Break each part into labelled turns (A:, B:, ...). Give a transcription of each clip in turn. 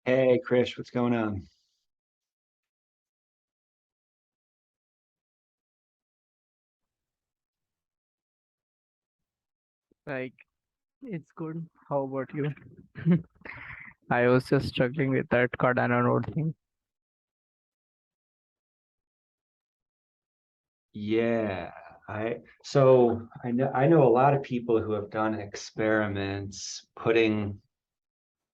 A: Hey, Krish, what's going on?
B: Like, it's good. How about you? I was just struggling with that Cardano node thing.
A: Yeah, I know a lot of people who have done experiments putting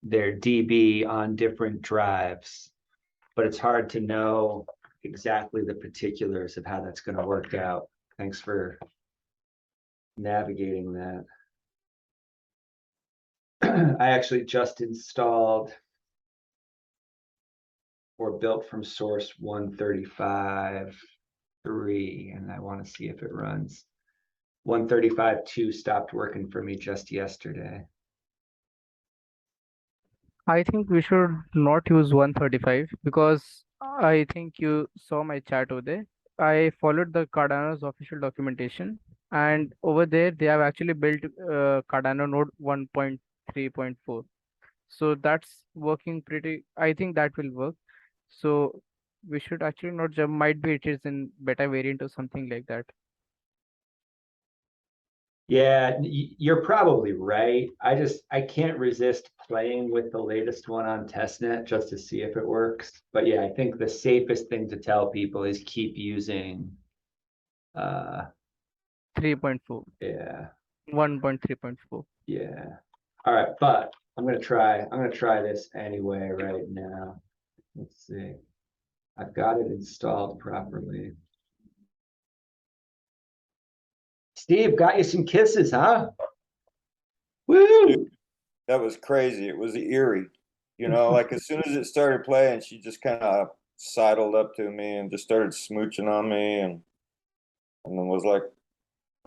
A: their DB on different drives, but it's hard to know exactly the particulars of how that's going to work out. Thanks for navigating that. I actually just installed or built from source 135.3, and I want to see if it runs. 135.2 stopped working for me just yesterday.
B: I think we should not use 135 because I think you saw my chat over there. I followed the Cardano's official documentation, and over there they have actually built Cardano node 1.3.4. So that's working pretty. I think that will work. So we should actually not jump. Might be it is in beta variant or something like that.
A: Yeah, you're probably right. I can't resist playing with the latest one on testnet just to see if it works. But yeah, I think the safest thing to tell people is keep using
B: 3.4.
A: yeah,
B: 1.3.4.
A: yeah. All right, but I'm gonna try this anyway right now. Let's see. I've got it installed properly. Steve, got you some kisses, huh? Woo!
C: That was crazy. It was eerie. Like as soon as it started playing, she just kind of sidled up to me and just started smooching on me and then was like,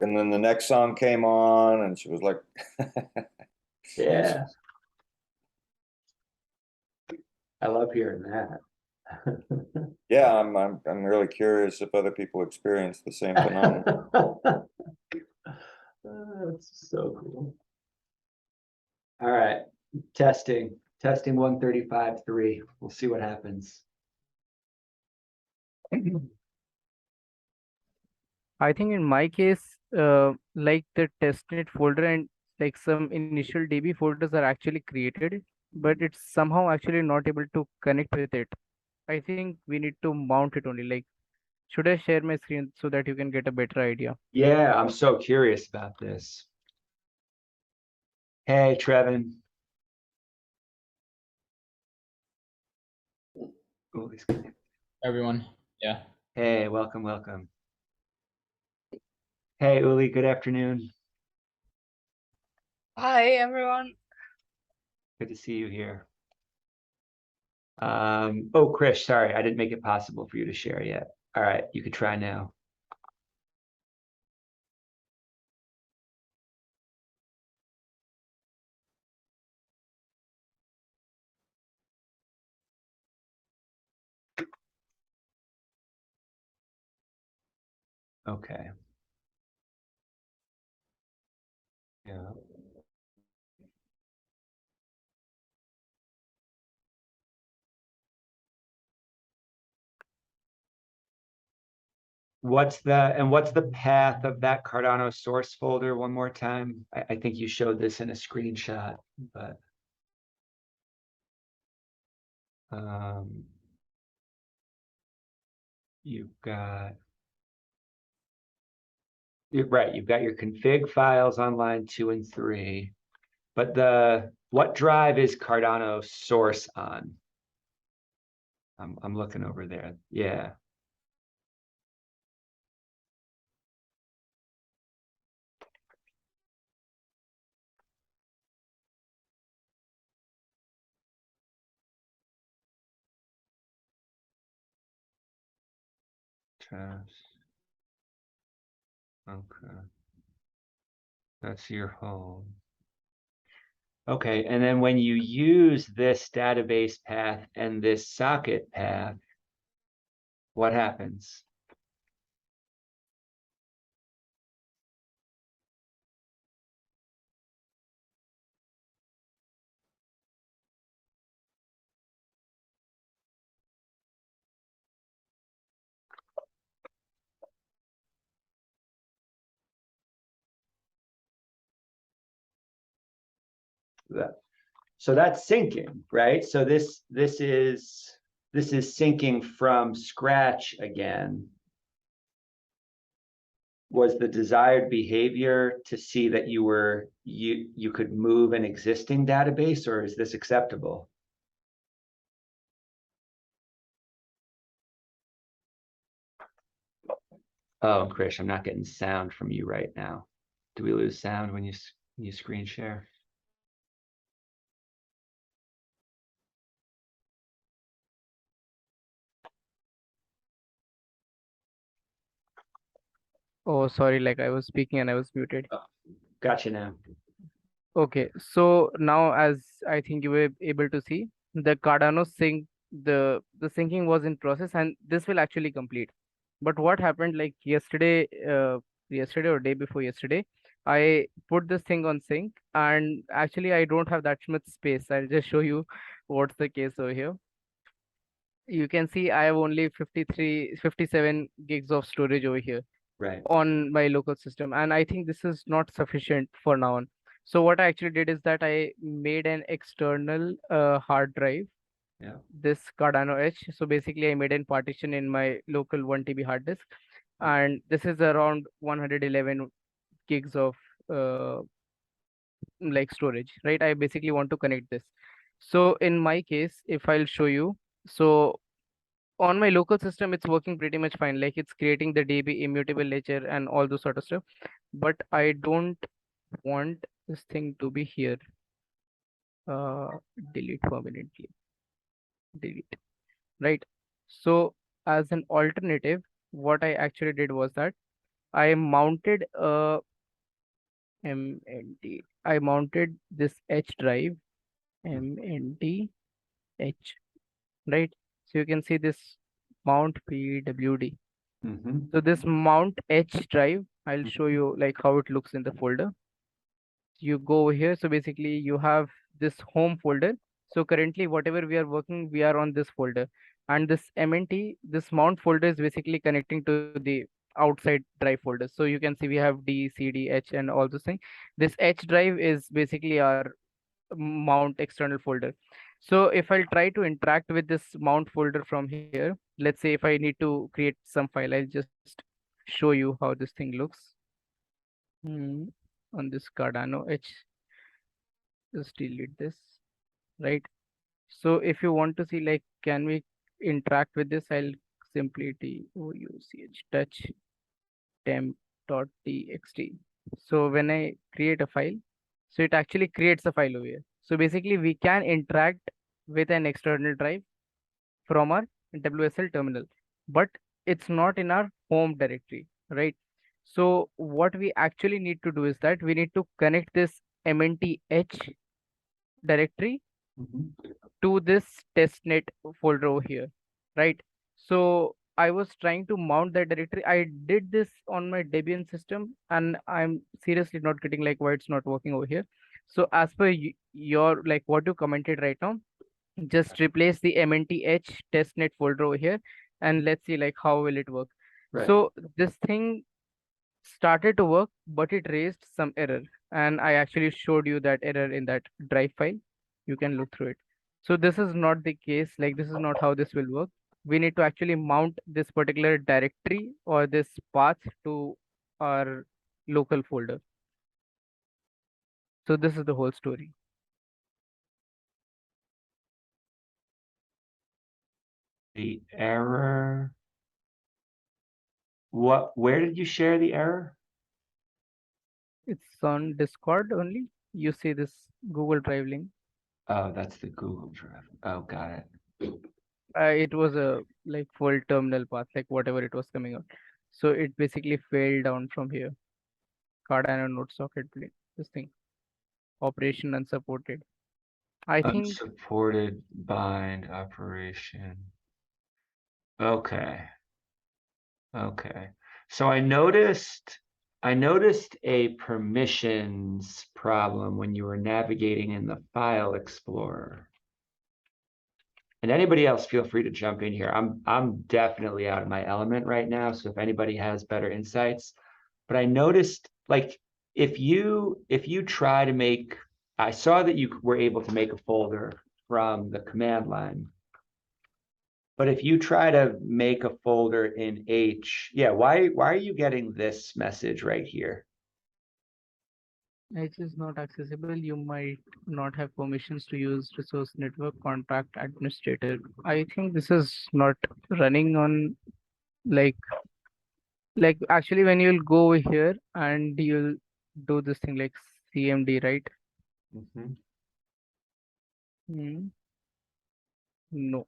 C: and then the next song came on and she was like,
A: Yeah, I love hearing that.
C: yeah, I'm really curious if other people experience the same phenomenon.
A: That's so cool. All right, testing 135.3. We'll see what happens.
B: I think in my case, like the testnet folder and like some initial DB folders are actually created, but it's somehow actually not able to connect with it. I think we need to mount it only. Like, should I share my screen so that you can get a better idea?
A: Yeah, I'm so curious about this. Hey, Trevin. Oh,
D: Everyone. Yeah.
A: hey, welcome. Hey, Uli, good afternoon.
E: Hi, everyone.
A: Good to see you here. Oh, Krish, sorry, I didn't make it possible for you to share yet. All right, you could try now. Okay. Yeah. What's the path of that Cardano source folder one more time? I think you showed this in a screenshot, but um, you've got you've got your config files on line 2 and 3, but what drive is Cardano source on? I'm looking over there. Yeah. Okay. That's your home. Okay, and then when you use this database path and this socket path, what happens? So that's syncing, right? So this is syncing from scratch again. Was the desired behavior to see that you could move an existing database, or is this acceptable? Oh, Krish, I'm not getting sound from you right now. Do we lose sound when you screen share?
B: Oh, sorry, like I was speaking and I was muted.
A: Gotcha now.
B: Okay, so now as I think you were able to see, the Cardano sync, the syncing was in process and this will actually complete. But what happened like yesterday or day before yesterday, I put this thing on sync and actually I don't have that much space. I'll just show you what's the case over here. You can see I have only 57 gigs of storage over here
A: Right.
B: on my local system, and I think this is not sufficient for now on. So what I actually did is that I made an external hard drive,
A: Yeah.
B: this Cardano H. So basically I made a partition in my local 1 TB hard disk, and this is around 111 gigs of uh, like storage, right? I basically want to connect this. So in my case, if I'll show you, so on my local system, it's working pretty much fine. Like it's creating the DB immutable ledger and all those sort of stuff. But I don't want this thing to be here. Uh, delete permanently. Delete. Right. So as an alternative, what I actually did was that I mounted a MNT. I mounted this H drive, MNT H. Right. So you can see this mount PWD.
A: Mm-hmm.
B: So this mount H drive, I'll show you like how it looks in the folder. You go over here. So basically you have this home folder. So currently whatever we are working, we are on this folder. And this MNT, this mount folder is basically connecting to the outside drive folder. So you can see we have D, C, D, H and all those things. This H drive is basically our mount external folder. So if I'll try to interact with this mount folder from here, let's say if I need to create some file, I'll just show you how this thing looks. On this Cardano H, just delete this, right? So if you want to see like, can we interact with this, I'll simply touch temp.txt. So when I create a file, so it actually creates a file over here. So basically we can interact with an external drive from our WSL terminal, but it's not in our home directory, right? So what we actually need to do is that we need to connect this mnth directory
A: Mm-hmm.
B: to this testnet folder over here, right? So I was trying to mount that directory. I did this on my Debian system, and I'm seriously not getting like why it's not working over here. So as per your like what you commented right now, just replace the mnth testnet folder over here, and let's see like how will it work.
A: Right.
B: So this thing started to work, but it raised some error, and I actually showed you that error in that drive file. You can look through it. So this is not the case, like this is not how this will work. We need to actually mount this particular directory or this path to our local folder. So this is the whole story.
A: The error. Where did you share the error?
B: It's on Discord only. You see this Google Drive link.
A: Oh, that's the Google Drive. Oh, got it.
B: It was a like full terminal path, like whatever it was coming out. So it basically failed down from here. Cardano node socket play. This thing. Operation unsupported. I think
A: Unsupported bind operation. Okay. Okay. So I noticed a permissions problem when you were navigating in the file explorer. And anybody else feel free to jump in here. I'm definitely out of my element right now, so if anybody has better insights. But I noticed like if you try to make I saw that you were able to make a folder from the command line. But if you try to make a folder in H, yeah, why are you getting this message right here?
B: H is not accessible. You might not have permissions to use resource network contract administrator. I think this is not running on like actually when you'll go over here and you'll do this thing like CMD, right?
A: Mhm.
B: No.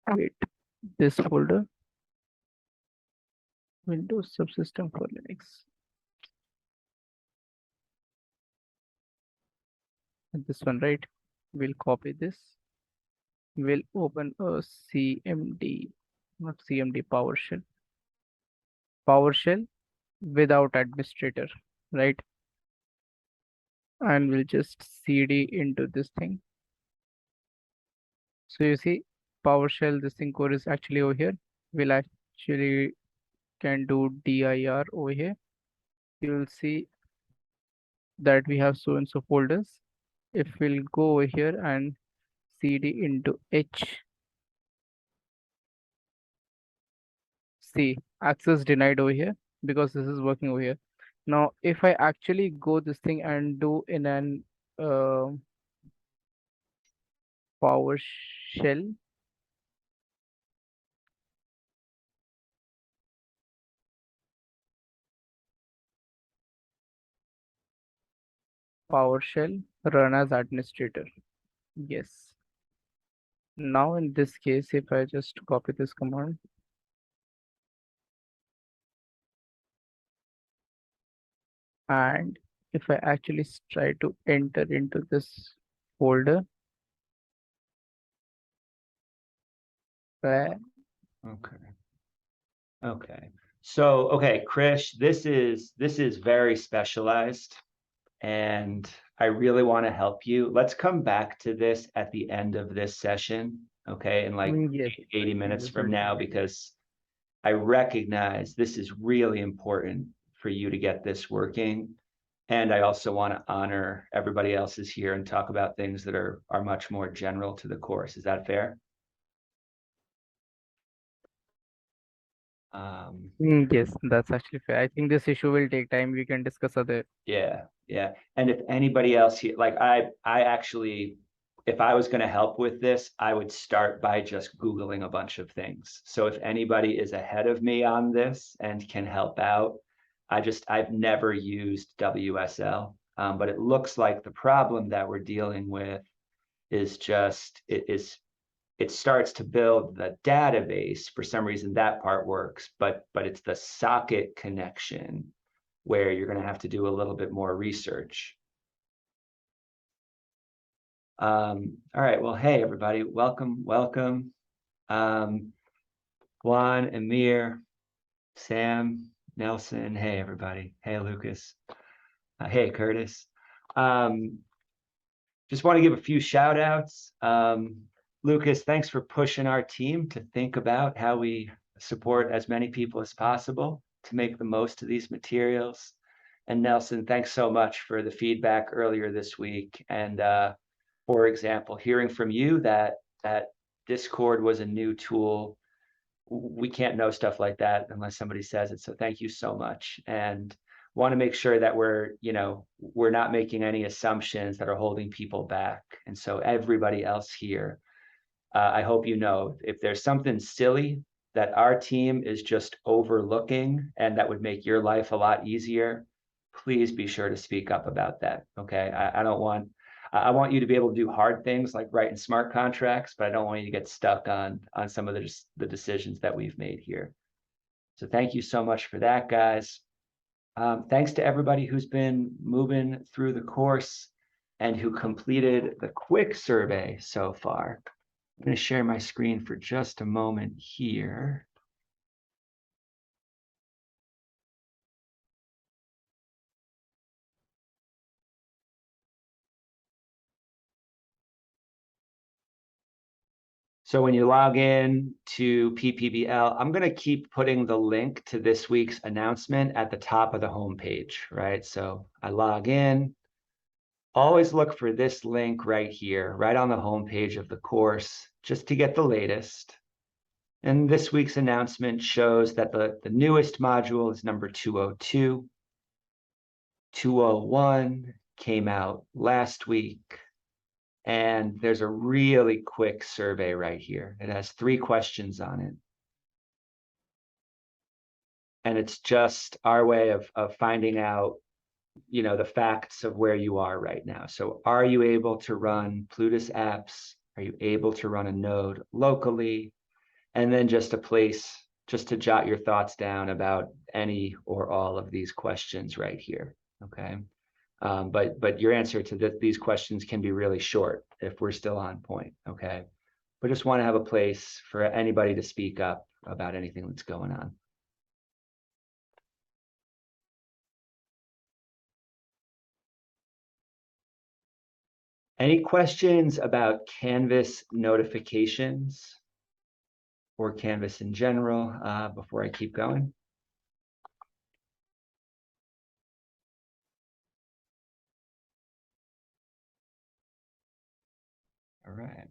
B: Wait, this folder, Windows subsystem for Linux. This one, right? We'll copy this. We'll open a CMD, not CMD, PowerShell. PowerShell without administrator, right? And we'll just CD into this thing. So you see, PowerShell, this thing code is actually over here. We'll actually can do dir over here. You'll see that we have so and so folders. If we'll go over here and cd into H, see, access denied over here because this is working over here. Now, if I actually go this thing and do in an PowerShell, PowerShell run as administrator. Yes. Now in this case, if I just copy this command and if I actually try to enter into this folder, where
A: Okay. Okay. So, okay, Krish, this is very specialized, and I really want to help you. Let's come back to this at the end of this session, okay, in like
B: yes,
A: 80 minutes
B: this
A: from
B: will
A: now, because I recognize this is really important for you to get this working. And I also want to honor everybody else is here and talk about things that are much more general to the course. Is that fair?
B: Yes, that's actually fair. I think this issue will take time. We can discuss other.
A: Yeah, yeah. And if anybody else here, like I actually, if I was going to help with this, I would start by just Googling a bunch of things. So if anybody is ahead of me on this and can help out, I've never used WSL, but it looks like the problem that we're dealing with is just, it starts to build the database. For some reason, that part works, but it's the socket connection where you're going to have to do a little bit more research. All right. Well, hey, everybody. Welcome. Juan, Amir, Sam, Nelson. Hey, everybody. Hey, Lucas. Hey, Curtis. Just want to give a few shout outs. Lucas, thanks for pushing our team to think about how we support as many people as possible to make the most of these materials. And Nelson, thanks so much for the feedback earlier this week. And for example, hearing from you that Discord was a new tool. We can't know stuff like that unless somebody says it. So thank you so much. And want to make sure that we're not making any assumptions that are holding people back. And so everybody else here, I hope you know, if there's something silly that our team is just overlooking and that would make your life a lot easier, please be sure to speak up about that. Okay. I want you to be able to do hard things like writing smart contracts, but I don't want you to get stuck on some of the decisions that we've made here. So thank you so much for that, guys. Thanks to everybody who's been moving through the course and who completed the quick survey so far. I'm going to share my screen for just a moment here. So when you log in to PPBL, I'm going to keep putting the link to this week's announcement at the top of the homepage, right? So I log in, always look for this link right here, right on the homepage of the course, just to get the latest. And this week's announcement shows that the newest module is number 202. 201 came out last week. And there's a really quick survey right here. It has 3 questions on it. And it's just our way of finding out, you know, the facts of where you are right now. So are you able to run Plutus apps? Are you able to run a node locally? And then just a place just to jot your thoughts down about any or all of these questions right here, okay? But your answer to these questions can be really short if we're still on point, okay? But just want to have a place for anybody to speak up about anything that's going on. Any questions about Canvas notifications or Canvas in general before I keep going? All right.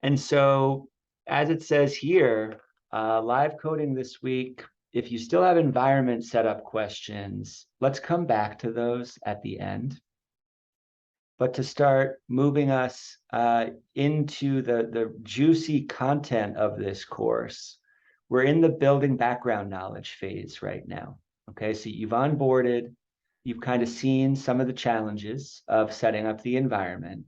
A: And so, as it says here, live coding this week, if you still have environment setup questions, let's come back to those at the end. But to start moving us into the juicy content of this course, we're in the building background knowledge phase right now. Okay, so you've onboarded, you've kind of seen some of the challenges of setting up the environment.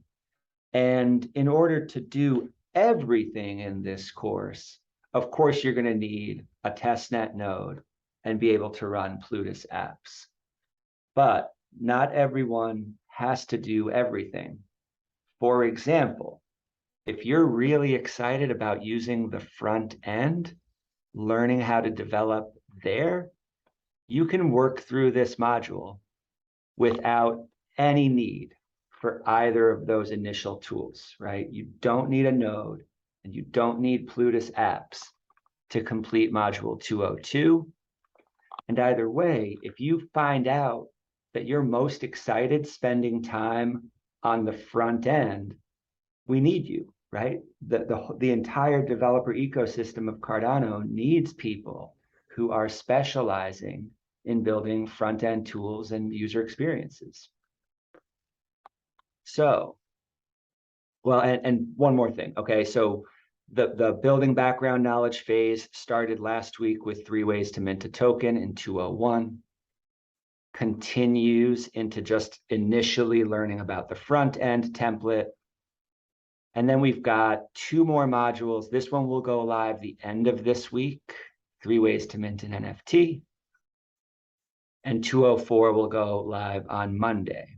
A: And in order to do everything in this course, of course, you're going to need a testnet node and be able to run Plutus apps. But not everyone has to do everything. For example, if you're really excited about using the front end, learning how to develop there, you can work through this module without any need for either of those initial tools, right? You don't need a node and you don't need Plutus apps to complete module 202. And either way, if you find out that you're most excited spending time on the front end, we need you, right? The entire developer ecosystem of Cardano needs people who are specializing in building front-end tools and user experiences. So, well, and one more thing, okay? So the building background knowledge phase started last week with 3 ways to mint a token in 201. Continues into just initially learning about the front end template. And then we've got 2 more modules. This one will go live the end of this week, 3 ways to mint an NFT. And 204 will go live on Monday.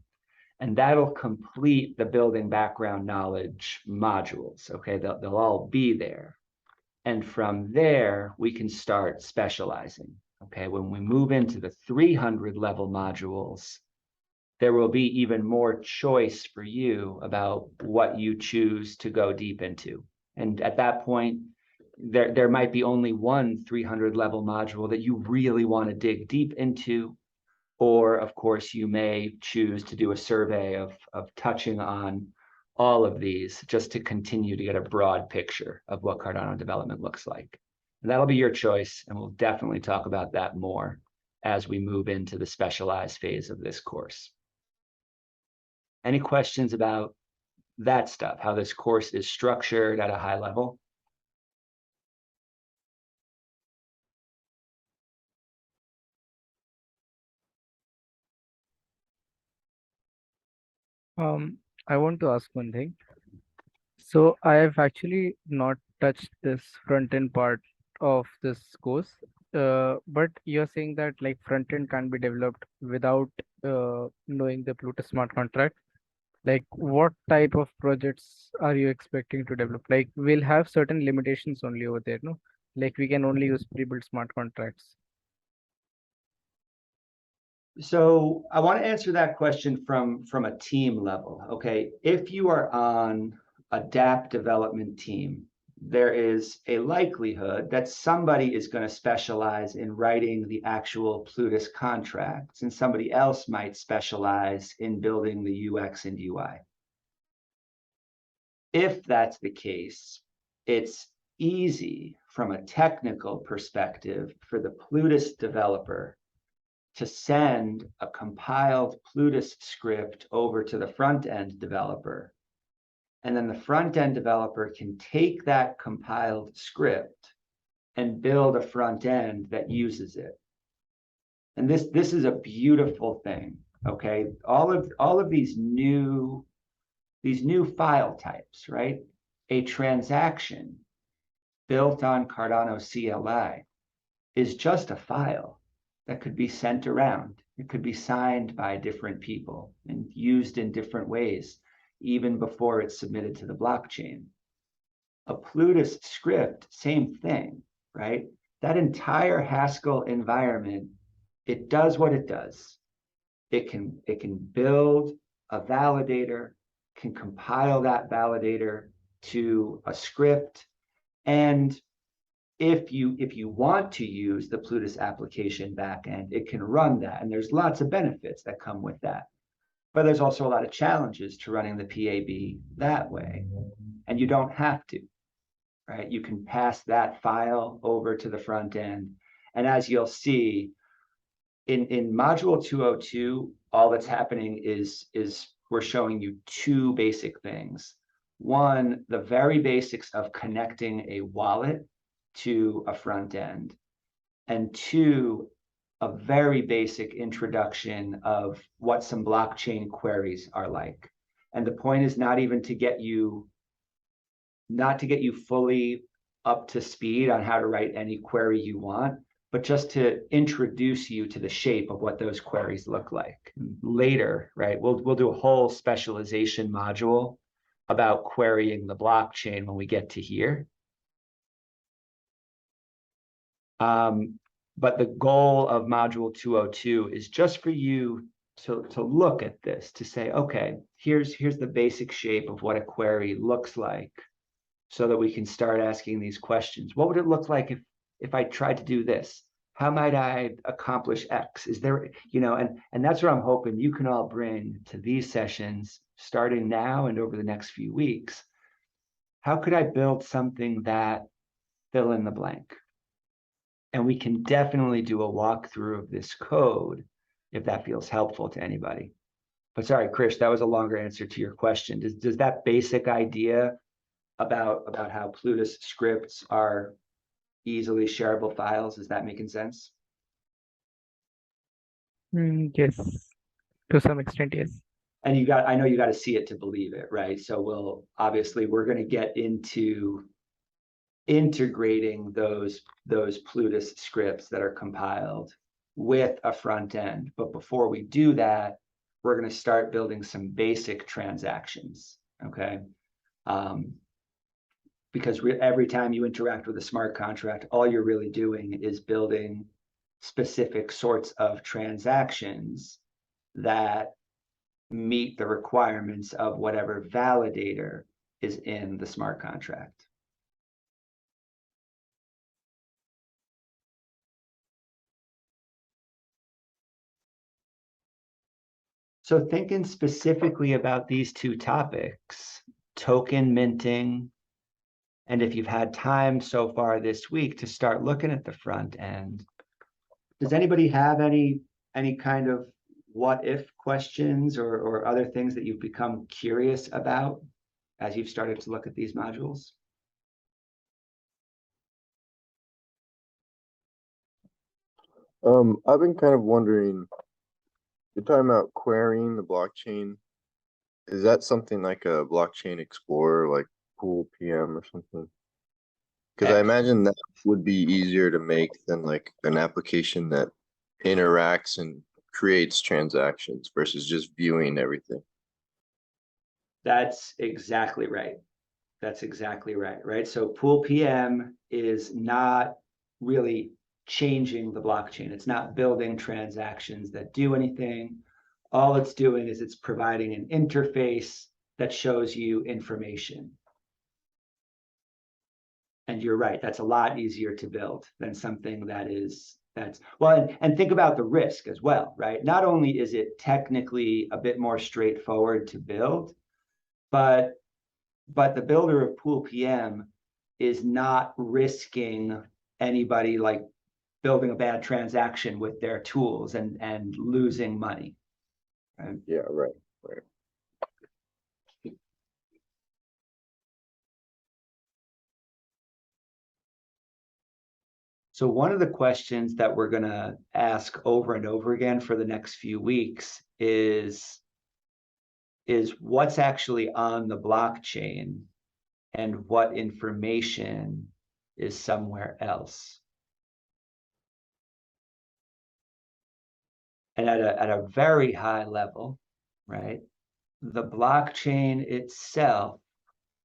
A: And that'll complete the building background knowledge modules, okay? They'll all be there. And from there, we can start specializing. Okay, when we move into the 300 level modules, there will be even more choice for you about what you choose to go deep into. And at that point, there might be only one 300 level module that you really want to dig deep into. Or of course, you may choose to do a survey of touching on all of these just to continue to get a broad picture of what Cardano development looks like. And that'll be your choice, and we'll definitely talk about that more as we move into the specialized phase of this course. Any questions about that stuff, how this course is structured at a high level?
B: I want to ask one thing. So I have actually not touched this front end part of this course, but you're saying that like front end can be developed without knowing the Plutus smart contract. Like what type of projects are you expecting to develop? Like we'll have certain limitations only over there, no? Like we can only use pre-built smart contracts.
A: So I want to answer that question from a team level, okay? If you are on a dApp development team there is a likelihood that somebody is going to specialize in writing the actual Plutus contracts, and somebody else might specialize in building the UX and UI. If that's the case, it's easy from a technical perspective for the Plutus developer to send a compiled Plutus script over to the front-end developer. And then the front-end developer can take that compiled script and build a front end that uses it. And this is a beautiful thing, okay? All of these new file types, right? A transaction built on Cardano CLI is just a file that could be sent around. It could be signed by different people and used in different ways, even before it's submitted to the blockchain. A Plutus script, same thing, right? That entire Haskell environment, it does what it does. It can build a validator, can compile that validator to a script, and if you want to use the Plutus application backend, it can run that, and there's lots of benefits that come with that. But there's also a lot of challenges to running the PAB that way, and you don't have to, right? You can pass that file over to the front end, and as you'll see, in module 202, all that's happening is we're showing you two basic things. One, the very basics of connecting a wallet to a front end, and two, a very basic introduction of what some blockchain queries are like. And the point is not even to get you fully up to speed on how to write any query you want, but just to introduce you to the shape of what those queries look like. Later, right, we'll do a whole specialization module about querying the blockchain when we get to here. But the goal of module 202 is just for you to look at this, to say, okay, here's the basic shape of what a query looks like, so that we can start asking these questions. What would it look like if I tried to do this? How might I accomplish X? Is there, and that's what I'm hoping you can all bring to these sessions starting now and over the next few weeks. How could I build something that fill in the blank? And we can definitely do a walkthrough of this code if that feels helpful to anybody. But sorry, Krish, that was a longer answer to your question. Does that basic idea about how Plutus scripts are easily shareable files, is that making sense?
B: Yes, to some extent, yes.
A: And I know you got to see it to believe it, right? So we're going to get into integrating those Plutus scripts that are compiled with a front end. But before we do that, we're going to start building some basic transactions, okay? Because every time you interact with a smart contract, all you're really doing is building specific sorts of transactions that meet the requirements of whatever validator is in the smart contract. So thinking specifically about these two topics, token minting, and if you've had time so far this week to start looking at the front end, does anybody have any kind of what if questions or other things that you've become curious about as you've started to look at these modules?
E: I've been kind of wondering, you're talking about querying the blockchain. Is that something like a blockchain explorer, like Pool PM or something? Because I imagine that would be easier to make than like an application that interacts and creates transactions versus just viewing everything.
A: That's exactly right. That's exactly right, right? So Pool PM is not really changing the blockchain. It's not building transactions that do anything. All it's doing is it's providing an interface that shows you information. And you're right, that's a lot easier to build than something that's well, and think about the risk as well, right? Not only is it technically a bit more straightforward to build, but the builder of Pool PM is not risking anybody like building a bad transaction with their tools and losing money. Right?
E: Yeah, right.
A: So one of the questions that we're going to ask over and over again for the next few weeks is what's actually on the blockchain and what information is somewhere else. And at a very high level, right, the blockchain itself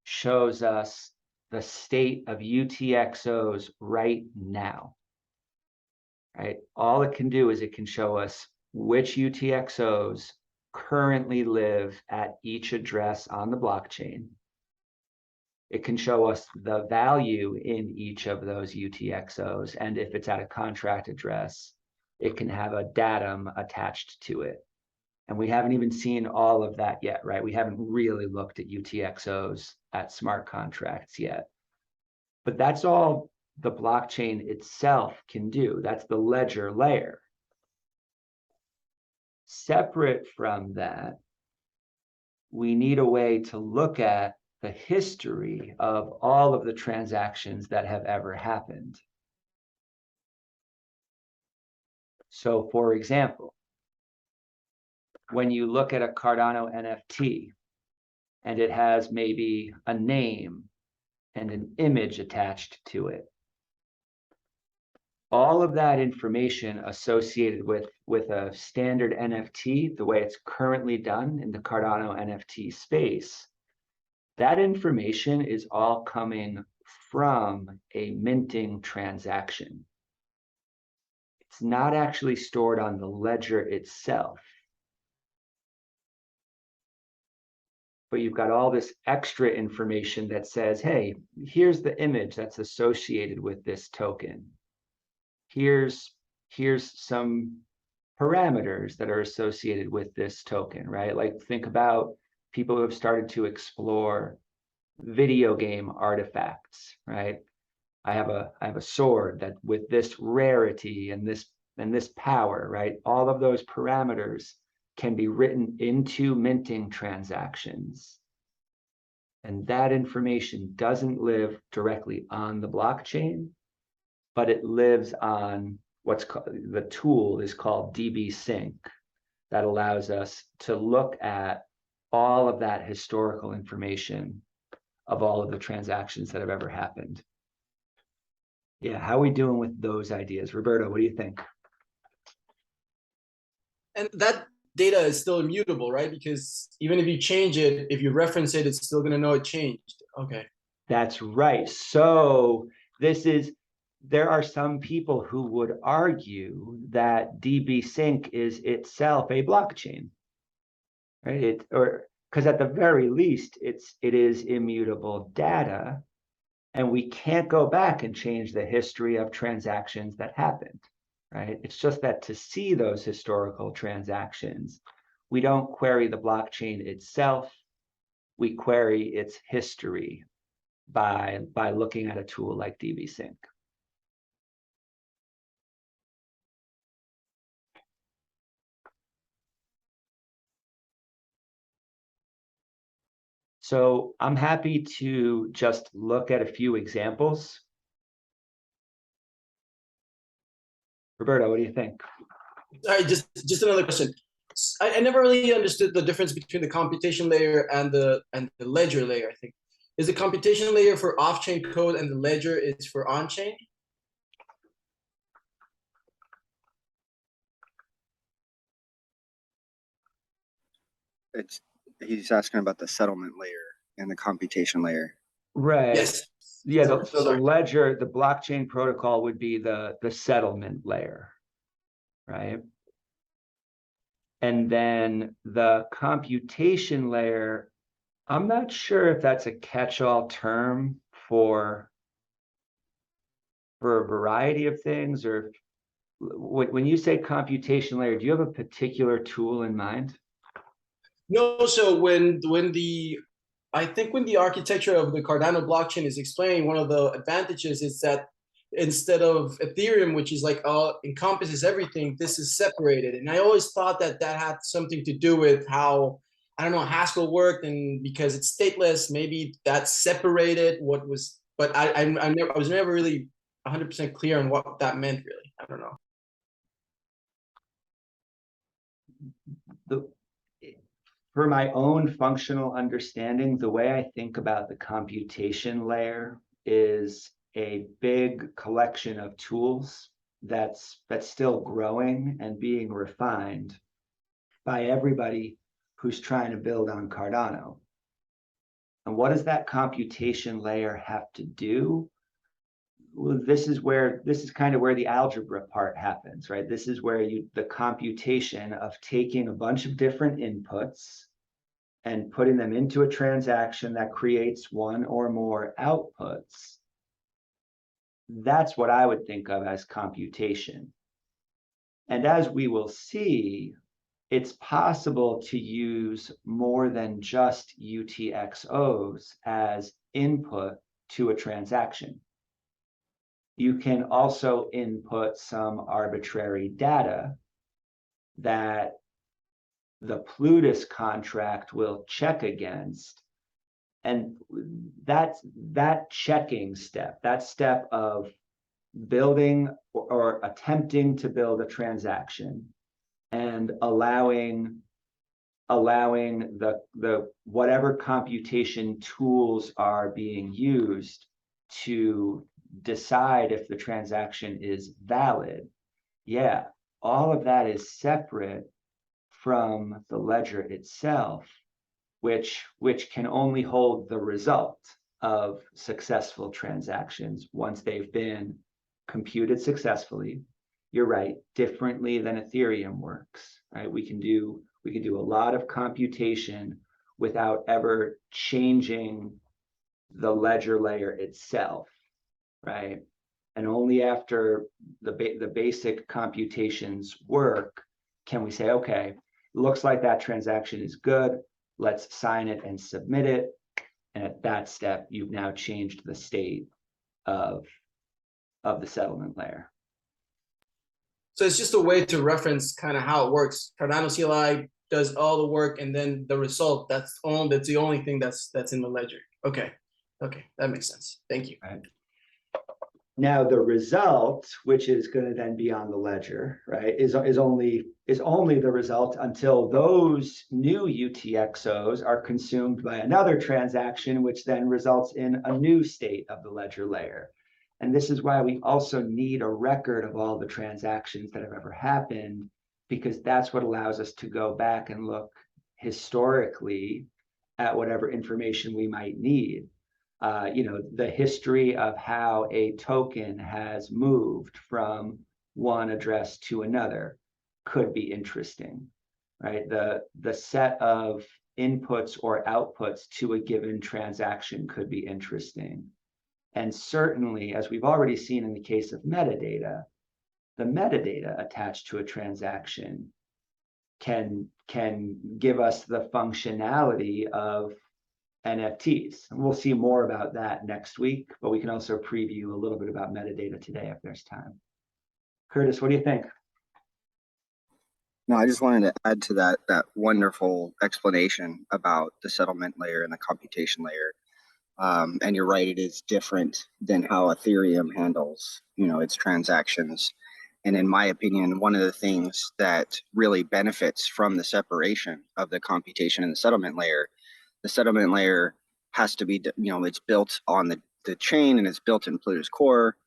A: shows us the state of UTXOs right now, right? All it can do is it can show us which UTXOs currently live at each address on the blockchain. It can show us the value in each of those UTXOs, and if it's at a contract address, it can have a datum attached to it. And we haven't even seen all of that yet, right? We haven't really looked at UTXOs at smart contracts yet. But that's all the blockchain itself can do. That's the ledger layer. Separate from that, we need a way to look at the history of all of the transactions that have ever happened. So, for example, when you look at a Cardano NFT and it has maybe a name and an image attached to it, all of that information associated with a standard NFT, the way it's currently done in the Cardano NFT space, that information is all coming from a minting transaction. It's not actually stored on the ledger itself. But you've got all this extra information that says, hey, here's the image that's associated with this token. Here's some parameters that are associated with this token, right? Like think about people who have started to explore video game artifacts, right? I have a sword that with this rarity and this power, right? All of those parameters can be written into minting transactions. And that information doesn't live directly on the blockchain, but it lives on what's called, the tool is called DB Sync, that allows us to look at all of that historical information of all of the transactions that have ever happened. Yeah, how are we doing with those ideas? Roberto, what do you think?
F: And that data is still immutable, right? Because even if you change it, if you reference it, it's still going to know it changed. Okay.
A: That's right. So there are some people who would argue that DB Sync is itself a blockchain, right? Because at the very least, it is immutable data, and we can't go back and change the history of transactions that happened, right? It's just that to see those historical transactions, we don't query the blockchain itself, we query its history by looking at a tool like DB Sync. So I'm happy to just look at a few examples. Roberto, what do you think?
F: Sorry, just another question. I never really understood the difference between the computation layer and the ledger layer, I think. Is the computation layer for off-chain code and the ledger is for on-chain?
G: He's asking about the settlement layer and the computation layer.
A: Right.
F: Yes.
A: Yeah,
F: Sorry,
A: so
F: sorry.
A: the ledger, the blockchain protocol would be the settlement layer, right? And then the computation layer, I'm not sure if that's a catch-all term for for a variety of things, or when you say computation layer, do you have a particular tool in mind?
F: No, so I think when the architecture of the Cardano blockchain is explained, one of the advantages is that instead of Ethereum, which is like encompasses everything, this is separated. And I always thought that that had something to do with how, I don't know, Haskell worked, and because it's stateless, maybe that separated what was. But I was never really 100% clear on what that meant. Really, I don't know.
A: For my own functional understanding, the way I think about the computation layer is a big collection of tools that's still growing and being refined by everybody who's trying to build on Cardano. And what does that computation layer have to do? Well, this is kind of where the algebra part happens, right? This is where the computation of taking a bunch of different inputs and putting them into a transaction that creates one or more outputs. That's what I would think of as computation. And as we will see, it's possible to use more than just UTXOs as input to a transaction. You can also input some arbitrary data that the Plutus contract will check against. And that checking step, that step of building or attempting to build a transaction and allowing the whatever computation tools are being used to decide if the transaction is valid. Yeah, all of that is separate from the ledger itself, which can only hold the result of successful transactions once they've been computed successfully. You're right, differently than Ethereum works, right? We can do a lot of computation without ever changing the ledger layer itself, right? And only after the basic computations work can we say, okay, looks like that transaction is good. Let's sign it and submit it. And at that step, you've now changed the state of the settlement layer.
F: So it's just a way to reference kind of how it works. Cardano CLI does all the work, and then the result, that's the only thing that's in the ledger. Okay, that makes sense. Thank you.
A: Right. Now the result, which is going to then be on the ledger, right, is only the result until those new UTXOs are consumed by another transaction, which then results in a new state of the ledger layer. And this is why we also need a record of all the transactions that have ever happened, because that's what allows us to go back and look historically at whatever information we might need. The history of how a token has moved from one address to another could be interesting, right? The set of inputs or outputs to a given transaction could be interesting. And certainly, as we've already seen in the case of metadata, the metadata attached to a transaction can give us the functionality of NFTs. And we'll see more about that next week, but we can also preview a little bit about metadata today if there's time. Curtis, what do you think?
G: No, I just wanted to add to that wonderful explanation about the settlement layer and the computation layer. And you're right, it is different than how Ethereum handles, its transactions. And in my opinion, one of the things that really benefits from the separation of the computation and the settlement layer has to be, it's built on the chain and it's built in Plutus core.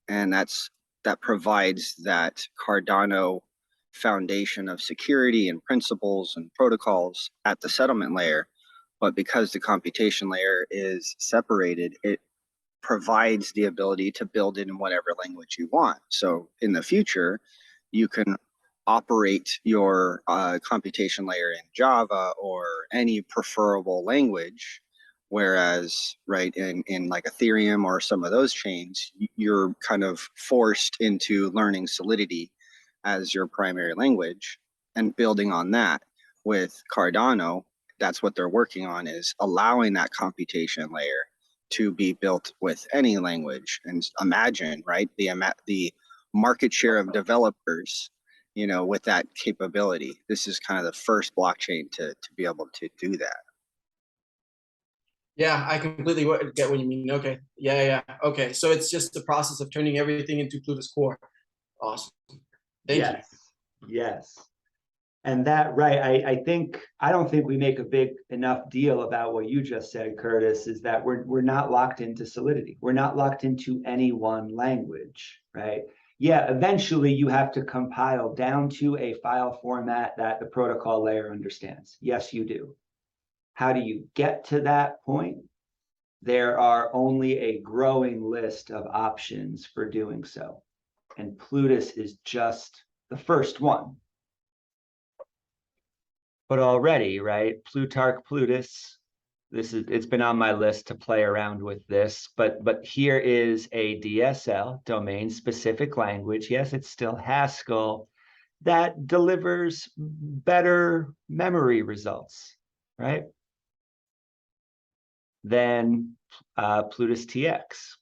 G: And that provides that Cardano foundation of security and principles and protocols at the settlement layer. But because the computation layer is separated, it provides the ability to build it in whatever language you want. So in the future, you can operate your computation layer in Java or any preferable language Whereas, right, in like Ethereum or some of those chains, you're kind of forced into learning Solidity as your primary language and building on that. With Cardano, that's what they're working on, is allowing that computation layer to be built with any language. And imagine, right, the market share of developers, you know, with that capability. This is kind of the first blockchain to be able to do that.
F: Yeah, I completely get what you mean. Okay. Yeah. Okay. So it's just the process of turning everything into Plutus Core. Awesome. Thank you.
A: Yes. And that, right, I don't think we make a big enough deal about what you just said, Curtis, is that we're not locked into Solidity. We're not locked into any one language, right? Yeah, eventually you have to compile down to a file format that the protocol layer understands. Yes, you do. How do you get to that point? There are only a growing list of options for doing so. And Plutus is just the first one. But already, right, Plutus, it's been on my list to play around with this, but here is a DSL, domain specific language. Yes, it's still Haskell, that delivers better memory results, right? Than Plutus TX.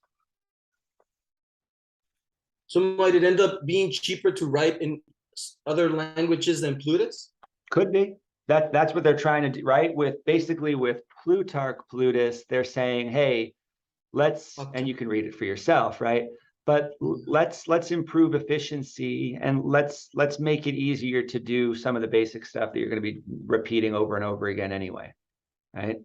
F: So might it end up being cheaper to write in other languages than Plutus?
A: Could be. That's what they're trying to do, right? With Plutus, they're saying, hey, and you can read it for yourself, right? But let's improve efficiency, and let's make it easier to do some of the basic stuff that you're going to be repeating over and over again anyway, right?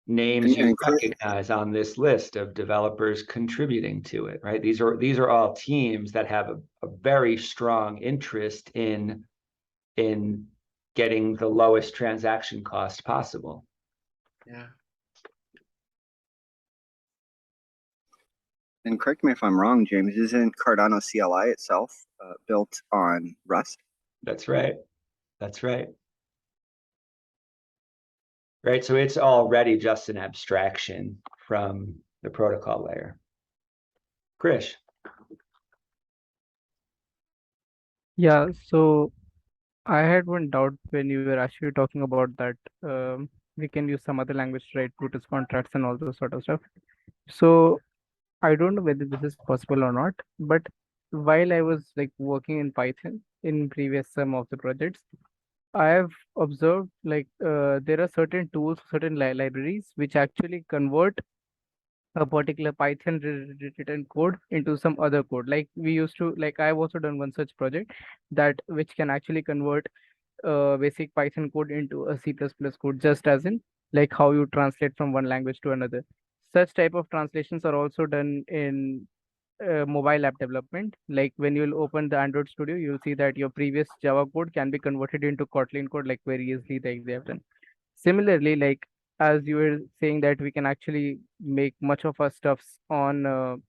A: Names you recognize on this list of developers contributing to it, right? These are all teams that have a very strong interest in getting the lowest transaction cost possible.
F: Yeah.
G: And correct me if I'm wrong, James, isn't Cardano CLI itself built on Rust?
A: That's right. That's right. Right, so it's already just an abstraction from the protocol layer. Krish.
B: Yeah, so I had one doubt when you were actually talking about that we can use some other language to write Plutus contracts and all those sort of stuff. So I don't know whether this is possible or not, but while I was like working in Python in previous some of the projects, I have observed like there are certain tools, certain libraries which actually convert a particular Python written code into some other code. Like we used to, like I've also done one such project that which can actually convert basic Python code into a C++ code, just as in like how you translate from one language to another. Such type of translations are also done in mobile app development. Like when you'll open the Android Studio, you'll see that your previous Java code can be converted into Kotlin code like very easily, like they have done. Similarly, like as you were saying that we can actually make much of our stuffs on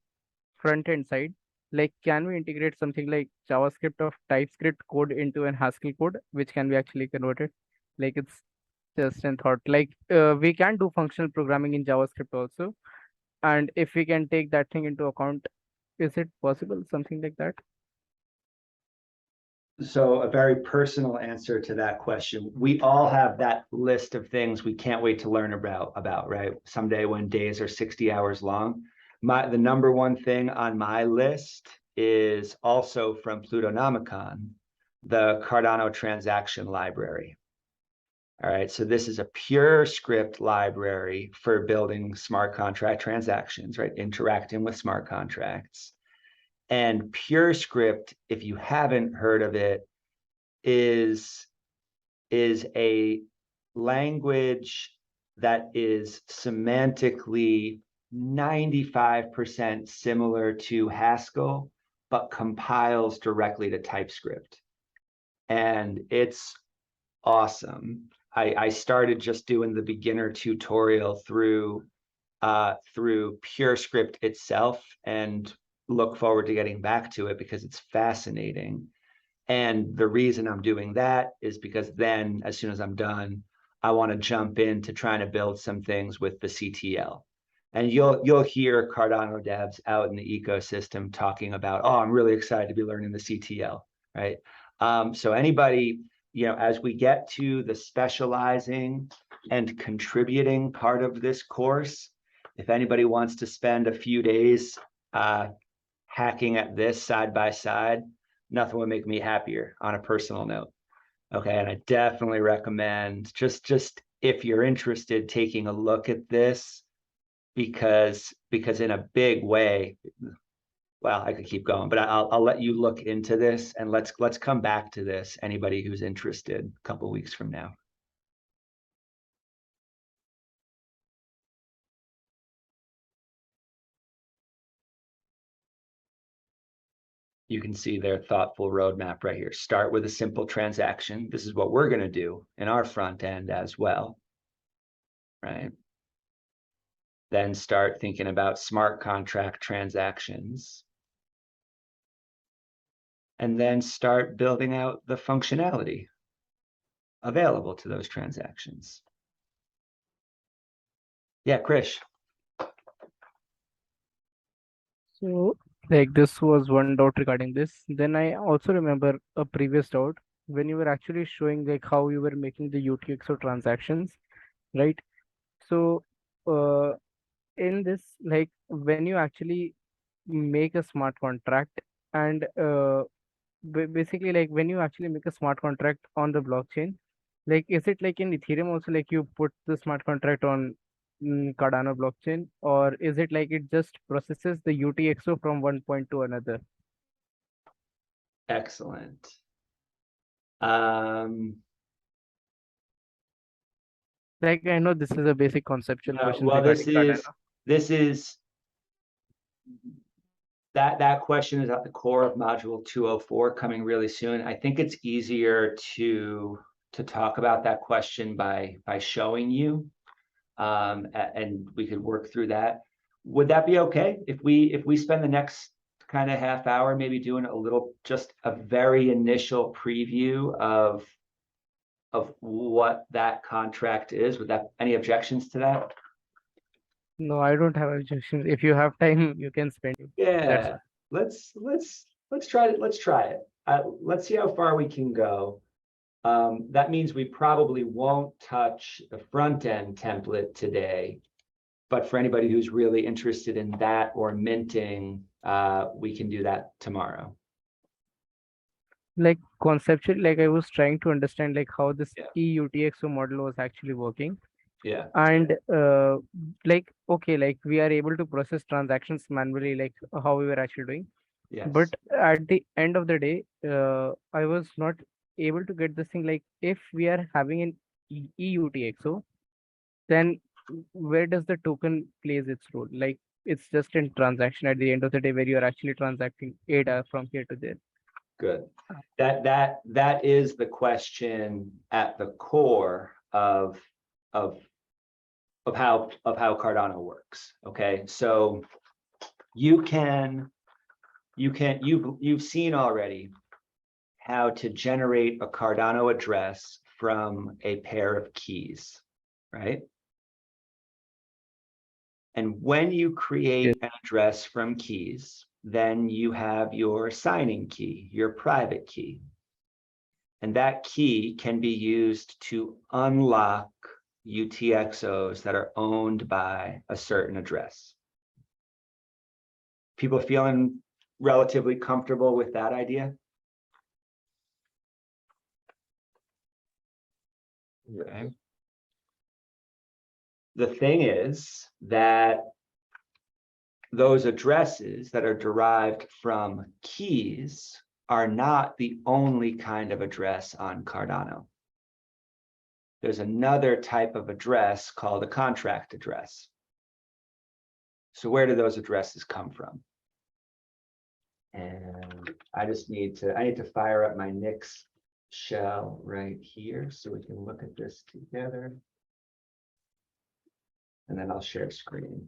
B: front end side, like can we integrate something like JavaScript of TypeScript code into an Haskell code, which can be actually converted? Like it's just in thought. Like we can do functional programming in JavaScript also, and if we can take that thing into account, is it possible, something like that?
A: So a very personal answer to that question. We all have that list of things we can't wait to learn about, right? Someday when days are 60 hours long. The number one thing on my list is also from Plutonomicon, the Cardano transaction library. All right, so this is a pure script library for building smart contract transactions, right? Interacting with smart contracts. And pure script, if you haven't heard of it, is a language that is semantically 95% similar to Haskell, but compiles directly to TypeScript. And it's awesome. I started just doing the beginner tutorial through PureScript itself, and look forward to getting back to it because it's fascinating. And the reason I'm doing that is because then as soon as I'm done, I want to jump into trying to build some things with the CTL. And you'll hear Cardano devs out in the ecosystem talking about, oh, I'm really excited to be learning the CTL, right? So anybody, as we get to the specializing and contributing part of this course, if anybody wants to spend a few days hacking at this side by side, nothing would make me happier on a personal note. Okay, and I definitely recommend just if you're interested, taking a look at this, because in a big way, well, I could keep going, but I'll let you look into this, and let's come back to this, anybody who's interested, a couple weeks from now. You can see their thoughtful roadmap right here. Start with a simple transaction. This is what we're going to do in our front end as well, right? Then start thinking about smart contract transactions. And then start building out the functionality available to those transactions. Yeah, Krish.
B: So, like, this was one doubt regarding this. Then I also remember a previous doubt when you were actually showing like how you were making the UTXO transactions, right? So, in this, like, when you actually make a smart contract and basically, like, when you actually make a smart contract on the blockchain, like, is it like in Ethereum also, like, you put the smart contract on Cardano blockchain, or is it like it just processes the UTXO from one point to another?
A: Excellent.
B: Like, I know this is a basic conceptual question
A: Well,
B: regarding Cardano.
A: this is that question is at the core of module 204, coming really soon. I think it's easier to talk about that question by showing you, and we could work through that. Would that be okay if we spend the next kind of half hour maybe doing just a very initial preview of what that contract is? Would that, any objections to that?
B: No, I don't have objections. If you have time, you can spend it. That's
A: Yeah, let's try it. Let's try it. Let's see how far we can go. That means we probably won't touch the front end template today, but for anybody who's really interested in that or minting, we can do that tomorrow.
B: like conceptually, like I was trying to understand like how this
A: Yeah.
B: EUTXO model was actually working.
A: Yeah.
B: And like, okay, like we are able to process transactions manually, like how we were actually doing.
A: Yes.
B: But at the end of the day, I was not able to get this thing, like if we are having an EUTXO, then where does the token plays its role? Like it's just in transaction at the end of the day where you are actually transacting ADA from here to there.
A: Good. That is the question at the core of how Cardano works. Okay, so you've seen already how to generate a Cardano address from a pair of keys, right? And when you create an address from keys, then you have your signing key, your private key. And that key can be used to unlock UTXOs that are owned by a certain address. People feeling relatively comfortable with that idea? Okay. The thing is that those addresses that are derived from keys are not the only kind of address on Cardano. There's another type of address called a contract address. So where do those addresses come from? And I need to fire up my Nix shell right here so we can look at this together. And then I'll share screen.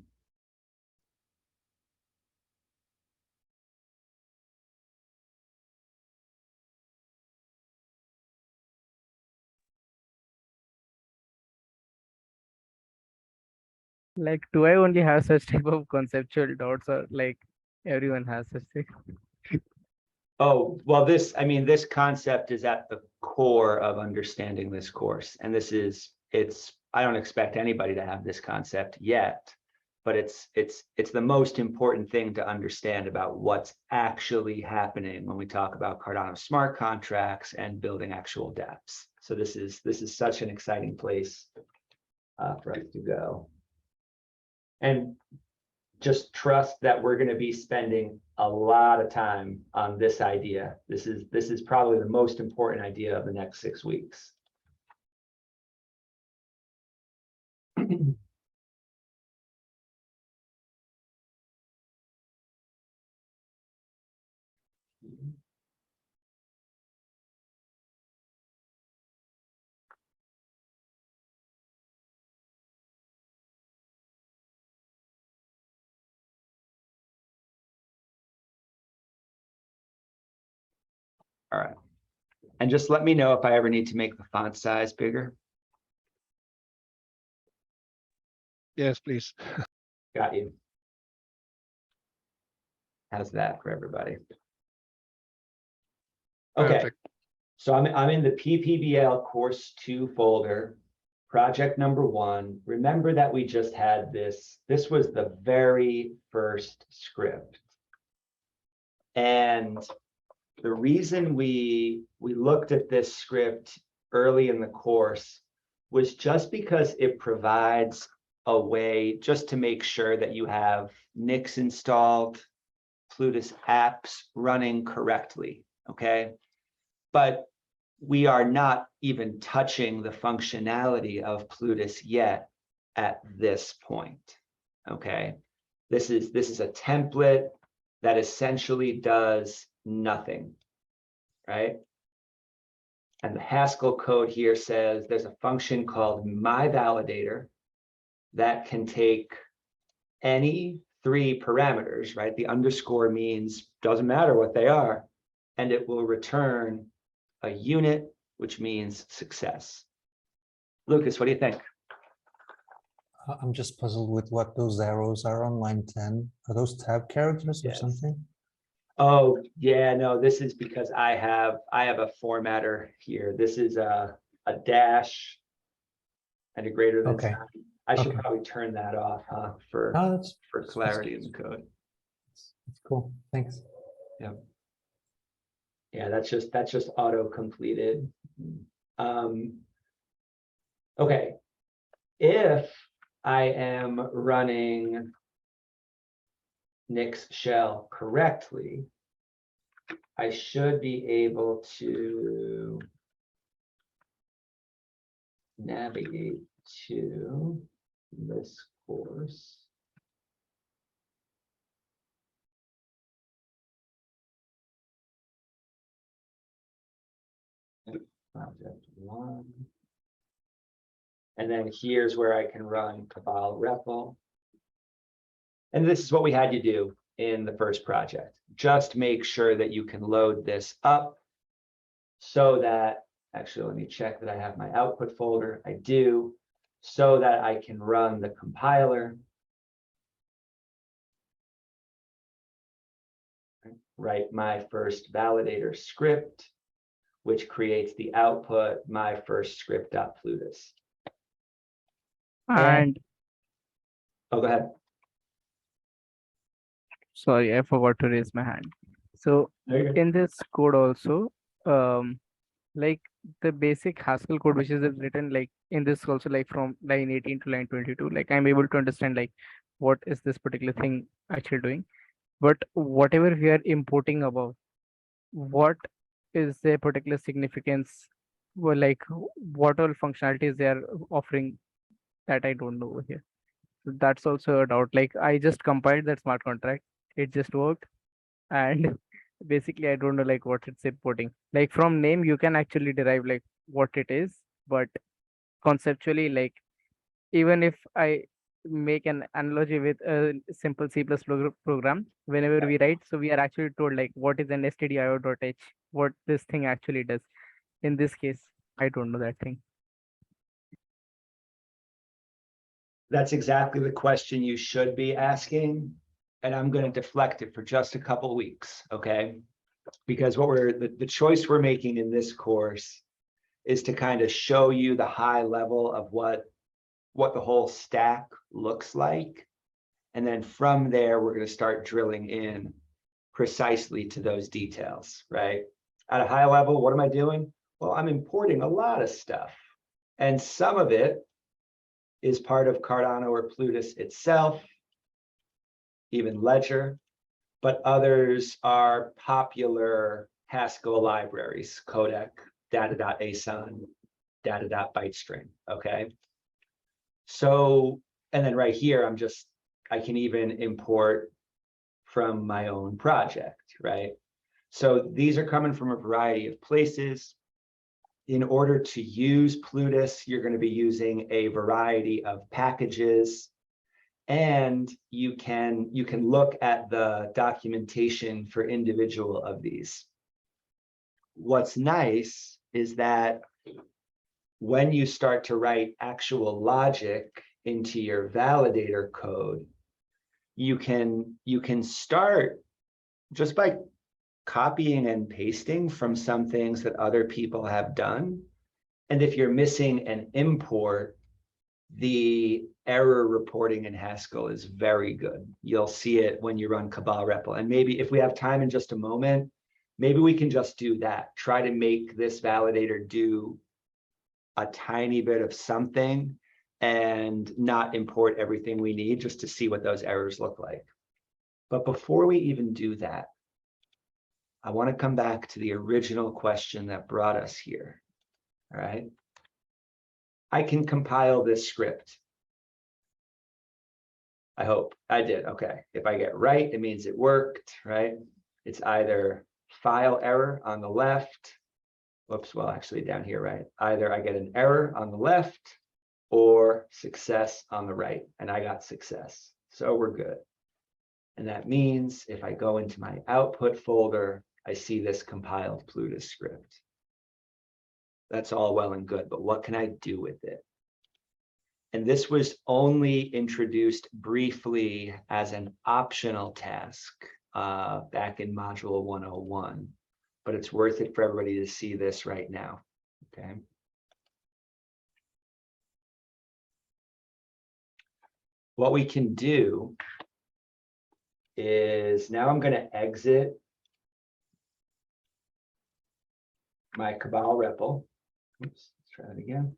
B: Like, do I only have such type of conceptual doubts, or like everyone has such thing?
A: Oh, well, I mean, this concept is at the core of understanding this course. And I don't expect anybody to have this concept yet, but it's the most important thing to understand about what's actually happening when we talk about Cardano smart contracts and building actual dApps. So this is such an exciting place for us to go. And just trust that we're going to be spending a lot of time on this idea. This is probably the most important idea of the next 6 weeks. All right. And just let me know if I ever need to make the font size bigger.
H: Yes, please.
A: Got you. How's that for everybody? Okay.
H: Perfect.
A: So I'm in the PPBL course 2 folder, project number 1. Remember that we just had this. This was the very first script. And the reason we looked at this script early in the course was just because it provides a way just to make sure that you have Nix installed, Plutus apps running correctly, okay? But we are not even touching the functionality of Plutus yet at this point, okay? This is a template that essentially does nothing, right? And the Haskell code here says there's a function called myValidator that can take any 3 parameters, right? The underscore means doesn't matter what they are, and it will return a unit, which means success. Lucas, what do you think?
I: I'm just puzzled with what those arrows are on line 10. Are those tab characters or
A: Yes.
I: something?
A: Oh, yeah, no, this is because I have a formatter here. This is a dash and a greater than
I: Okay.
A: sign. I should
I: Okay.
A: probably turn that off, huh, for
I: Oh, that's
A: clarity in the code.
I: that's cool. Thanks.
A: Yeah, that's just auto completed. Okay, if I am running Nix shell correctly, I should be able to navigate to this course. Project 1. And then here's where I can run Cabal REPL. And this is what we had you do in the first project. Just make sure that you can load this up so that, actually, let me check that I have my output folder. I do, so that I can run the compiler. Write my first validator script, which creates the output, my first script.plutus.
B: And
A: Oh, go ahead.
B: sorry, I forgot to raise my hand. So
A: No, you're good.
B: in this code also, like the basic Haskell code, which is written like in this also, like from line 18 to line 22, like I'm able to understand like what is this particular thing actually doing. But whatever we are importing above, what is their particular significance? Well, like what all functionalities they are offering that I don't know over here. So that's also a doubt. Like I just compiled that smart contract, it just worked, and basically I don't know like what it's importing. Like from name you can actually derive like what it is, but conceptually, like even if I make an analogy with a simple C++ program, whenever we write, so we are actually told like what is an stdio.h, what this thing actually does. In this case, I don't know that thing.
A: That's exactly the question you should be asking. And I'm going to deflect it for just a couple weeks, okay? Because what the choice we're making in this course is to kind of show you the high level of what the whole stack looks like. And then from there, we're going to start drilling in precisely to those details, right? At a high level, what am I doing? Well, I'm importing a lot of stuff. And some of it is part of Cardano or Plutus itself, even Ledger, but others are popular Haskell libraries, codec, data.ason, data.bytestring, okay? So, and then right here, I can even import from my own project, right? So these are coming from a variety of places. In order to use Plutus, you're going to be using a variety of packages, and you can look at the documentation for individual of these. What's nice is that when you start to write actual logic into your validator code, you can start just by copying and pasting from some things that other people have done. And if you're missing an import, the error reporting in Haskell is very good. You'll see it when you run Cabal REPL. And maybe if we have time in just a moment, maybe we can just do that. Try to make this validator do a tiny bit of something and not import everything we need, just to see what those errors look like. But before we even do that, I want to come back to the original question that brought us here. All right. I can compile this script. I hope I did. Okay. If I get right, it means it worked, right? It's either file error on the left. Whoops, well, actually down here, right? Either I get an error on the left or success on the right, and I got success. So we're good. And that means if I go into my output folder, I see this compiled Plutus script. That's all well and good, but what can I do with it? And this was only introduced briefly as an optional task back in module 101, but it's worth it for everybody to see this right now, okay? What we can do is now I'm going to exit my Cabal REPL. Oops, let's try it again.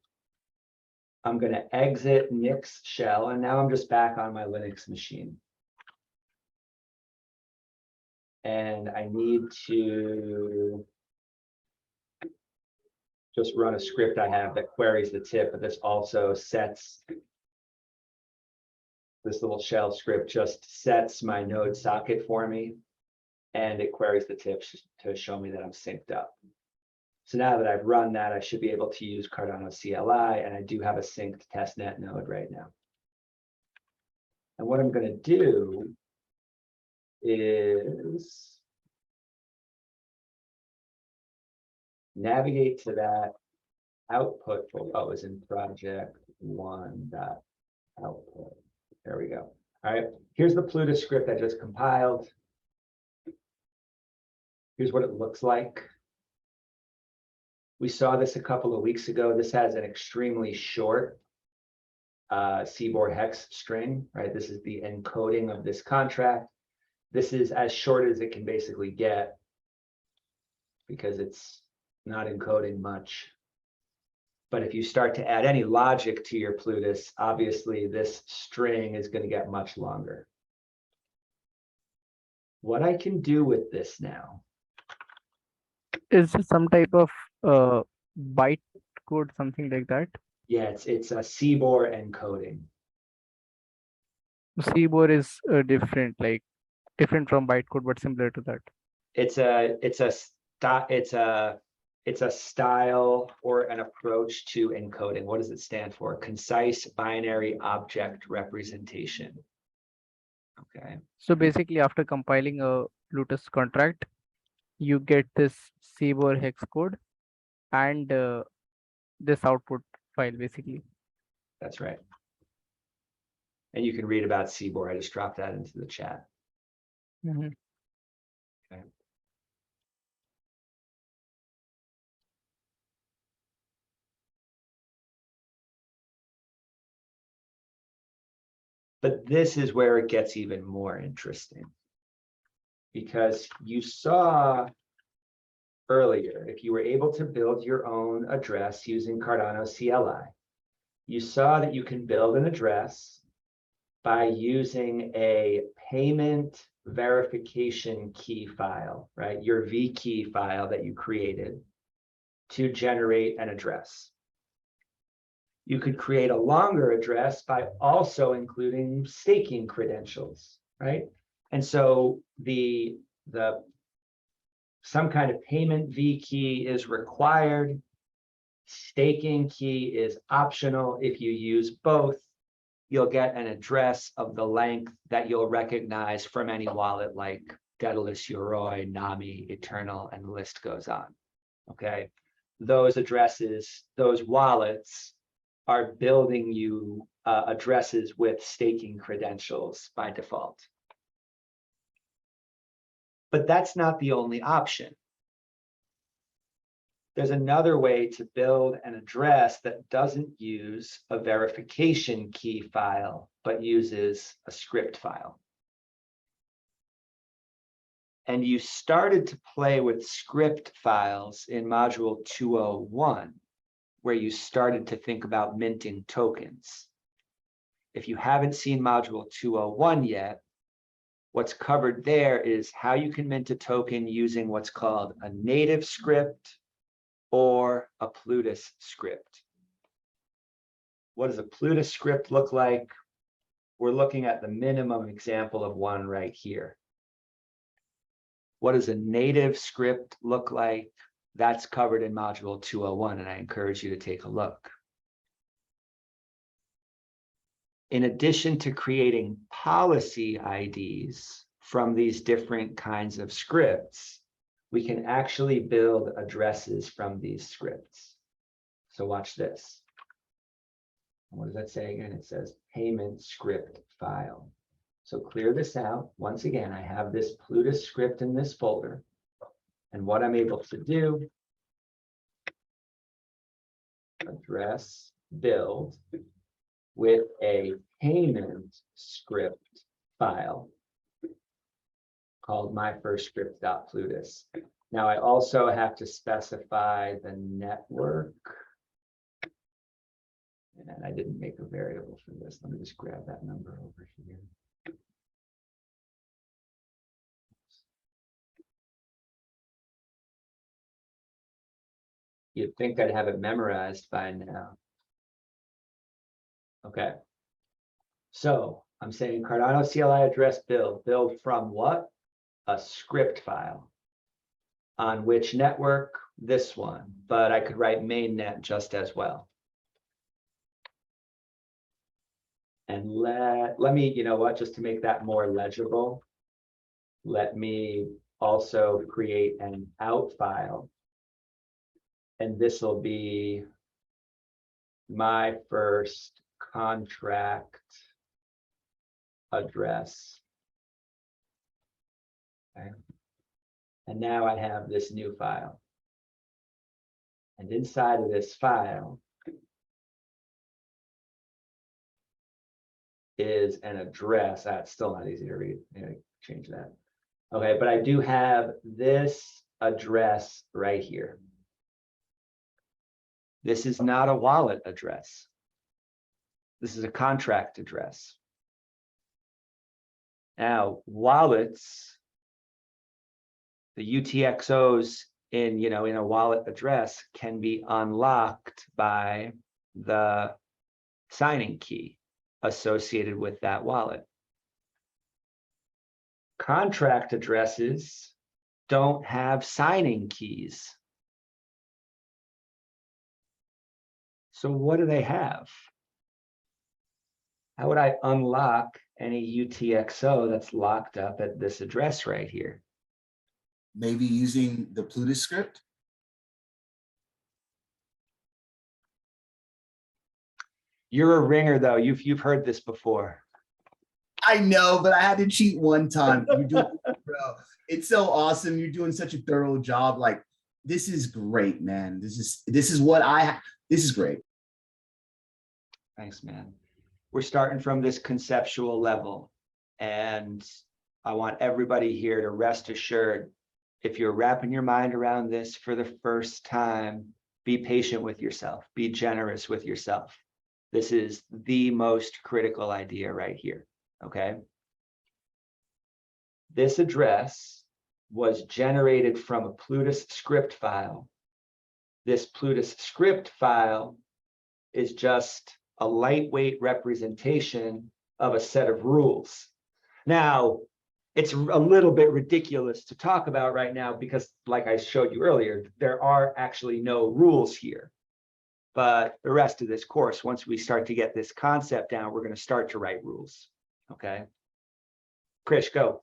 A: I'm going to exit Nix shell, and now I'm just back on my Linux machine. And I need to just run a script I have that queries the tip, but this also sets, this little shell script just sets my node socket for me, and it queries the tips to show me that I'm synced up. So now that I've run that, I should be able to use Cardano CLI, and I do have a synced testnet node right now. And what I'm going to do is navigate to that output folder. Oh, it was in project 1.output. There we go. All right, here's the Plutus script I just compiled. Here's what it looks like. We saw this a couple of weeks ago. This has an extremely short CBOR hex string, right? This is the encoding of this contract. This is as short as it can basically get because it's not encoding much. But if you start to add any logic to your Plutus, obviously this string is going to get much longer. What I can do with this now.
B: Is this some type of byte code, something like that?
A: Yeah, it's a CBOR encoding.
B: CBOR is different, like different from bytecode, but similar to that.
A: It's a style or an approach to encoding. What does it stand for? Concise binary object representation. Okay.
B: So basically, after compiling a Plutus contract, you get this CBOR hex code and this output file, basically.
A: That's right. And you can read about CBOR. I just dropped that into the chat.
B: Mhm.
A: Okay. But this is where it gets even more interesting, because you saw earlier, if you were able to build your own address using Cardano CLI, you saw that you can build an address by using a payment verification key file, right? Your V key file that you created to generate an address. You could create a longer address by also including staking credentials, right? And so some kind of payment V key is required. Staking key is optional. If you use both, you'll get an address of the length that you'll recognize from any wallet like Daedalus, Yoroi, Nami, Eternal, and the list goes on, okay? Those addresses, those wallets are building you addresses with staking credentials by default. But that's not the only option. There's another way to build an address that doesn't use a verification key file, but uses a script file. And you started to play with script files in module 201, where you started to think about minting tokens. If you haven't seen module 201 yet, what's covered there is how you can mint a token using what's called a native script or a Plutus script. What does a Plutus script look like? We're looking at the minimum example of one right here. What does a native script look like? That's covered in module 201, and I encourage you to take a look. In addition to creating policy IDs from these different kinds of scripts, we can actually build addresses from these scripts. So watch this. What does that say again? It says payment script file. So clear this out. Once again, I have this Plutus script in this folder. And what I'm able to do, address build with a payment script file called myfirstscript.plutus. Now I also have to specify the network. And I didn't make a variable for this. Let me just grab that number over here. You'd think I'd have it memorized by now. Okay. So I'm saying Cardano CLI address build from what? A script file. On which network? This one. But I could write mainnet just as well. And let me, you know what, just to make that more legible, let me also create an out file. And this will be my first contract address. Okay. And now I have this new file. And inside of this file is an address. That's still not easy to read. Change that. Okay, but I do have this address right here. This is not a wallet address. This is a contract address. Now, wallets, the UTXOs in a wallet address can be unlocked by the signing key associated with that wallet. Contract addresses don't have signing keys. So what do they have? How would I unlock any UTXO that's locked up at this address right here?
J: Maybe using the Plutus script?
A: You're a ringer though. You've heard this before.
J: I know, but I had to cheat one time. You do, bro. It's so awesome. You're doing such a thorough job. Like, this is great, man. This is what this is great.
A: Thanks, man. We're starting from this conceptual level, and I want everybody here to rest assured, if you're wrapping your mind around this for the first time, be patient with yourself, be generous with yourself. This is the most critical idea right here, okay? This address was generated from a Plutus script file. This Plutus script file is just a lightweight representation of a set of rules. Now, it's a little bit ridiculous to talk about right now because, like I showed you earlier, there are actually no rules here. But the rest of this course, once we start to get this concept down, we're going to start to write rules. Okay. Krish, go.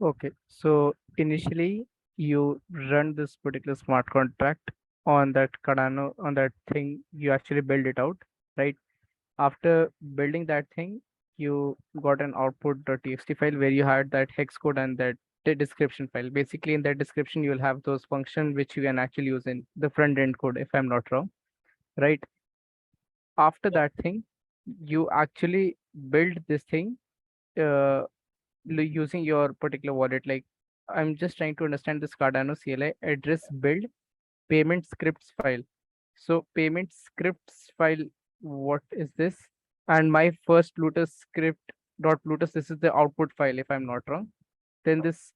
B: Okay, so initially you run this particular smart contract on that Cardano, on that thing, you actually build it out, right? After building that thing, you got an output.txt file where you had that hex code and that the description file. Basically, in that description, you'll have those functions which you can actually use in the front end code, if I'm not wrong, right? After that thing, you actually build this thing using your particular wallet. Like, I'm just trying to understand this Cardano CLI address build payment scripts file. So payment scripts file, what is this? And my first Plutus script dot Plutus, this is the output file, if I'm not wrong. Then this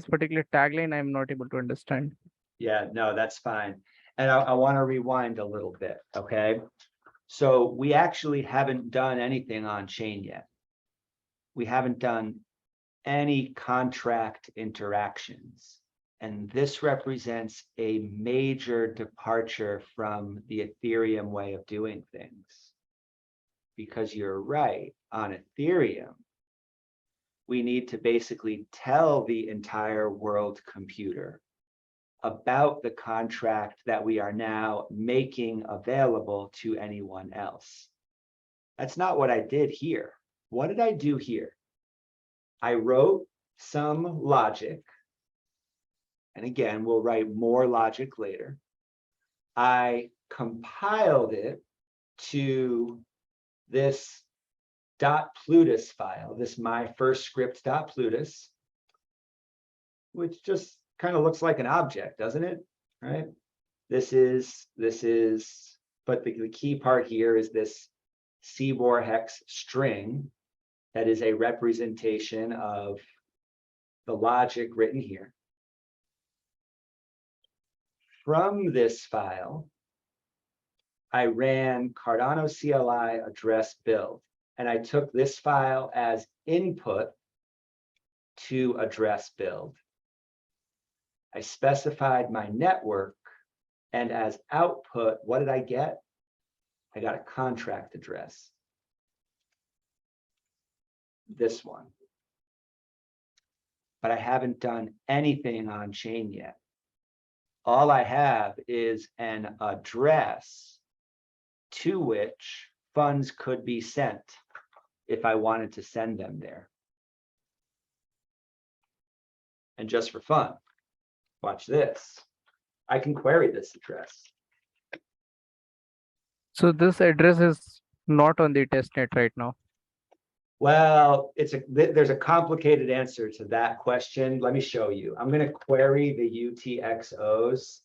B: particular tagline I'm not able to understand.
A: Yeah, no, that's fine. And I want to rewind a little bit, okay? So we actually haven't done anything on chain yet. We haven't done any contract interactions. And this represents a major departure from the Ethereum way of doing things. Because you're right, on Ethereum, we need to basically tell the entire world computer about the contract that we are now making available to anyone else. That's not what I did here. What did I do here? I wrote some logic, and again, we'll write more logic later. I compiled it to this .plutus file, this my first script.plutus, which just kind of looks like an object, doesn't it? Right? This is, but the key part here is this CBOR hex string that is a representation of the logic written here. From this file, I ran Cardano CLI address build, and I took this file as input to address build. I specified my network, and as output, what did I get? I got a contract address. This one. But I haven't done anything on chain yet. All I have is an address to which funds could be sent if I wanted to send them there. And just for fun, watch this. I can query this address.
B: So this address is not on the testnet right now.
A: Well, there's a complicated answer to that question. Let me show you. I'm going to query the UTXOs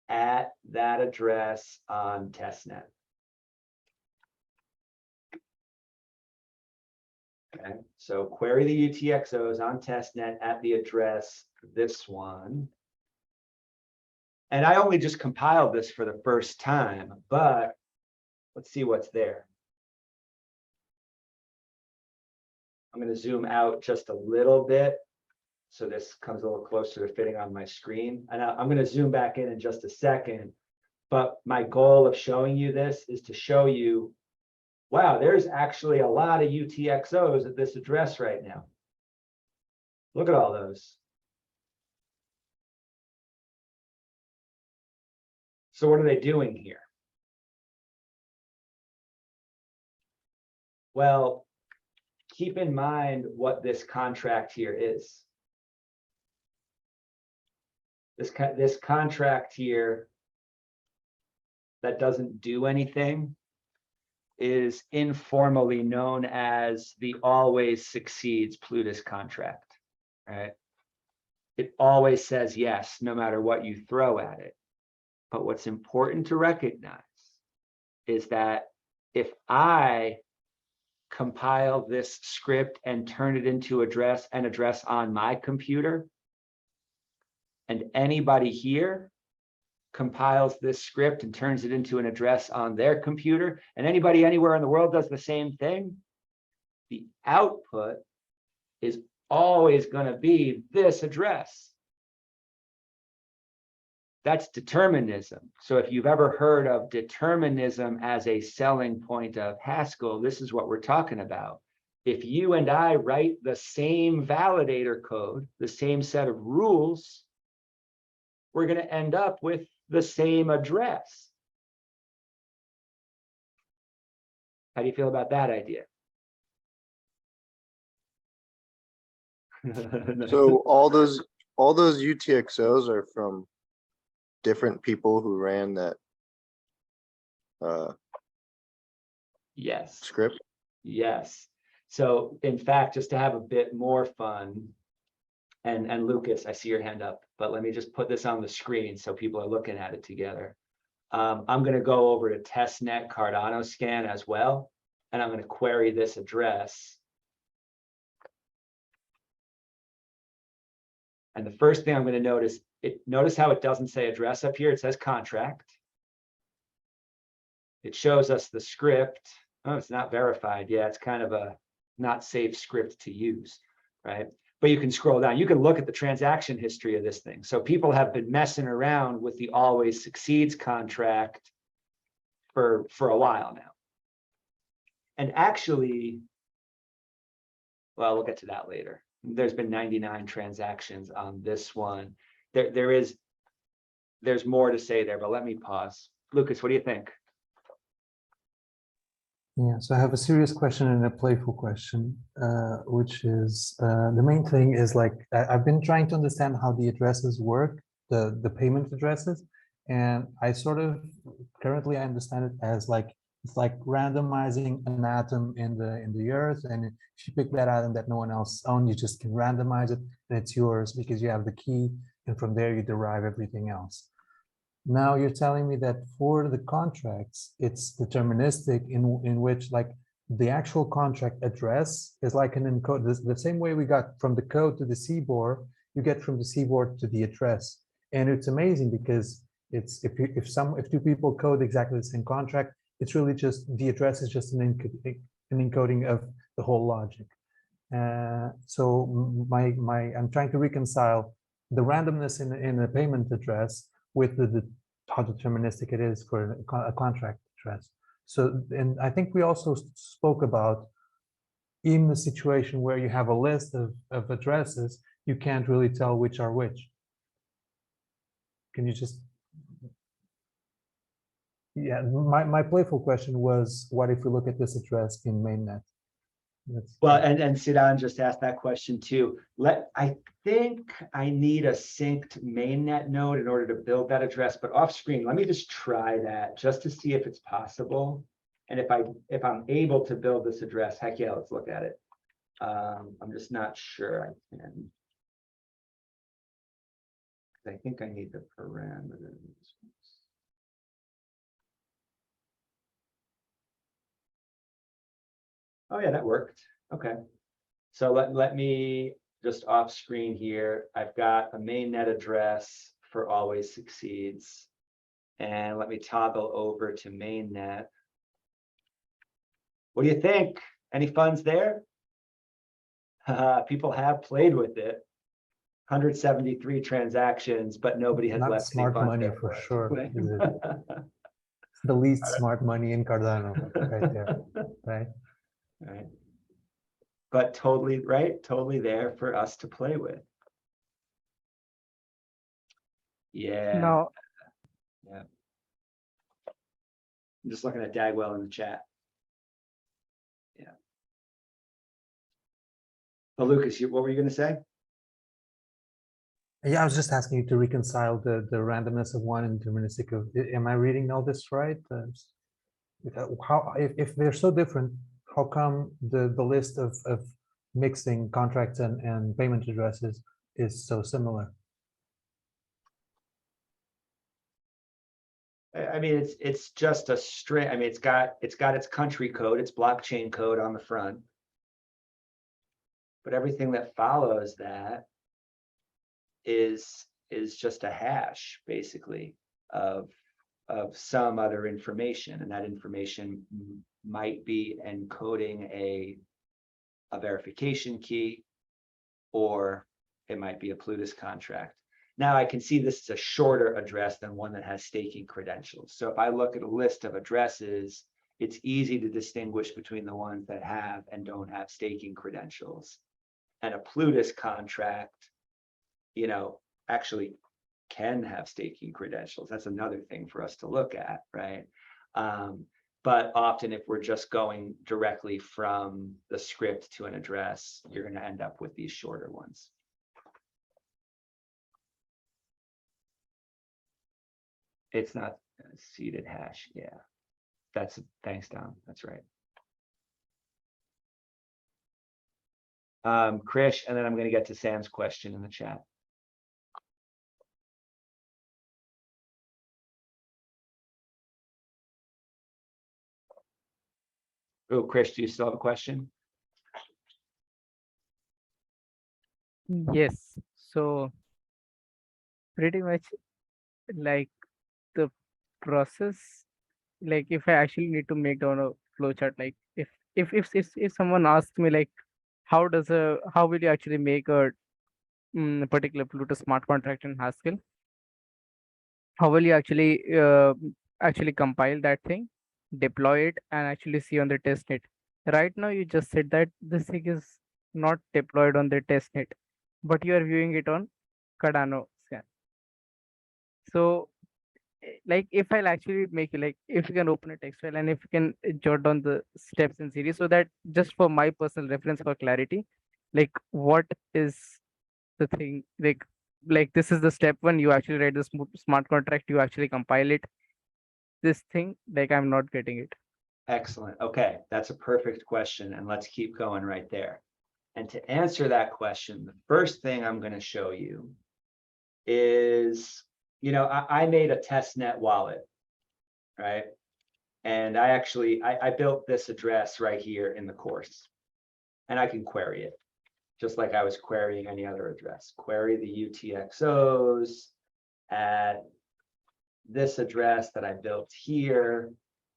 A: at that address on testnet. Okay, so query the UTXOs on testnet at the address, this one. And I only just compiled this for the first time, but let's see what's there. I'm going to zoom out just a little bit so this comes a little closer to fitting on my screen. And I'm going to zoom back in just a second. But my goal of showing you this is to show you, wow, there's actually a lot of UTXOs at this address right now. Look at all those. So what are they doing here? Well, keep in mind what this contract here is. This contract here that doesn't do anything is informally known as the always succeeds Plutus contract, right? It always says yes, no matter what you throw at it. But what's important to recognize is that if I compile this script and turn it into an address on my computer, and anybody here compiles this script and turns it into an address on their computer, and anybody anywhere in the world does the same thing, the output is always going to be this address. That's determinism. So if you've ever heard of determinism as a selling point of Haskell, this is what we're talking about. If you and I write the same validator code, the same set of rules, we're going to end up with the same address. How do you feel about that idea?
E: So all those UTXOs are from different people who ran that
A: Yes.
E: script.
A: Yes. So in fact, just to have a bit more fun, and Lucas, I see your hand up, but let me just put this on the screen so people are looking at it together. I'm going to go over to testnet Cardano scan as well, and I'm going to query this address. And the first thing I'm going to notice how it doesn't say address up here. It says contract. It shows us the script. Oh, it's not verified. Yeah, it's kind of a not safe script to use, right? But you can scroll down. You can look at the transaction history of this thing. So people have been messing around with the always succeeds contract for a while now. And actually, well, we'll get to that later. There's been 99 transactions on this one. There's more to say there, but let me pause. Lucas, what do you think?
I: Yeah, so I have a serious question and a playful question, which is the main thing is like I've been trying to understand how the addresses work, the payment addresses, and I sort of currently I understand it as like it's like randomizing an atom in the earth, and if you pick that atom that no one else owns, you just can randomize it and it's yours because you have the key, and from there you derive everything else. Now you're telling me that for the contracts, it's deterministic in which like the actual contract address is like an encode. The same way we got from the code to the CBOR, you get from the CBOR to the address. And it's amazing because it's if two people code exactly the same contract, it's really just the address is just an encoding of the whole logic. So I'm trying to reconcile the randomness in a payment address with how deterministic it is for a contract address. So, and I think we also spoke about in the situation where you have a list of addresses, you can't really tell which are which. Can you just, yeah, my playful question was, what if we look at this address in mainnet?
A: Well, and Sidan just asked that question too. I think I need a synced mainnet node in order to build that address, but off screen, let me just try that just to see if it's possible. And if I'm able to build this address, heck yeah, let's look at it. I'm just not sure I can. I think I need the parameters. Oh yeah, that worked. Okay. So let me just off screen here. I've got a mainnet address for always succeeds. And let me toggle over to mainnet. What do you think? Any funds there? People have played with it. 173 transactions, but nobody has
I: Not
A: left
I: smart
A: any funds
I: money
A: there
I: for
A: it.
I: sure. Is it? The least smart money in Cardano right there, right?
A: Right. But totally right, totally there for us to play with. Yeah.
B: Now,
A: Yeah. I'm just looking at Dagwell in the chat. Yeah. Oh, Lucas, what were you gonna say?
I: Yeah, I was just asking you to reconcile the randomness of one and deterministic of, am I reading all this right? How, if they're so different, how come the list of mixing contracts and payment addresses is so similar?
A: I mean, it's just a string. I mean, it's got its country code, its blockchain code on the front. But everything that follows that is just a hash, basically, of some other information, and that information might be encoding a verification key, or it might be a Plutus contract. Now I can see this is a shorter address than one that has staking credentials. So if I look at a list of addresses, it's easy to distinguish between the ones that have and don't have staking credentials. And a Plutus contract, you know, actually can have staking credentials. That's another thing for us to look at, right? But often if we're just going directly from the script to an address, you're going to end up with these shorter ones. It's not a seeded hash. Yeah, thanks, Dom. That's right. Krish, and then I'm going to get to Sam's question in the chat. Oh, Krish, do you still have a question?
B: Yes. So pretty much like the process, like if I actually need to make down a flowchart, like if someone asks me like how will you actually make a particular Plutus smart contract in Haskell, how will you actually compile that thing, deploy it, and actually see on the testnet? Right now you just said that this thing is not deployed on the testnet, but you are viewing it on Cardano scan. So like if I'll actually make it, like if you can open a text file and if you can jot down the steps in series, so that just for my personal reference for clarity, like what is the thing, like this is the step one, you actually write the smart contract, you actually compile it, this thing, like I'm not getting it.
A: Excellent. Okay, that's a perfect question, and let's keep going right there. And to answer that question, the first thing I'm going to show you is, you know, I made a testnet wallet, right? And I built this address right here in the course, and I can query it just like I was querying any other address. Query the UTXOs at this address that I built here,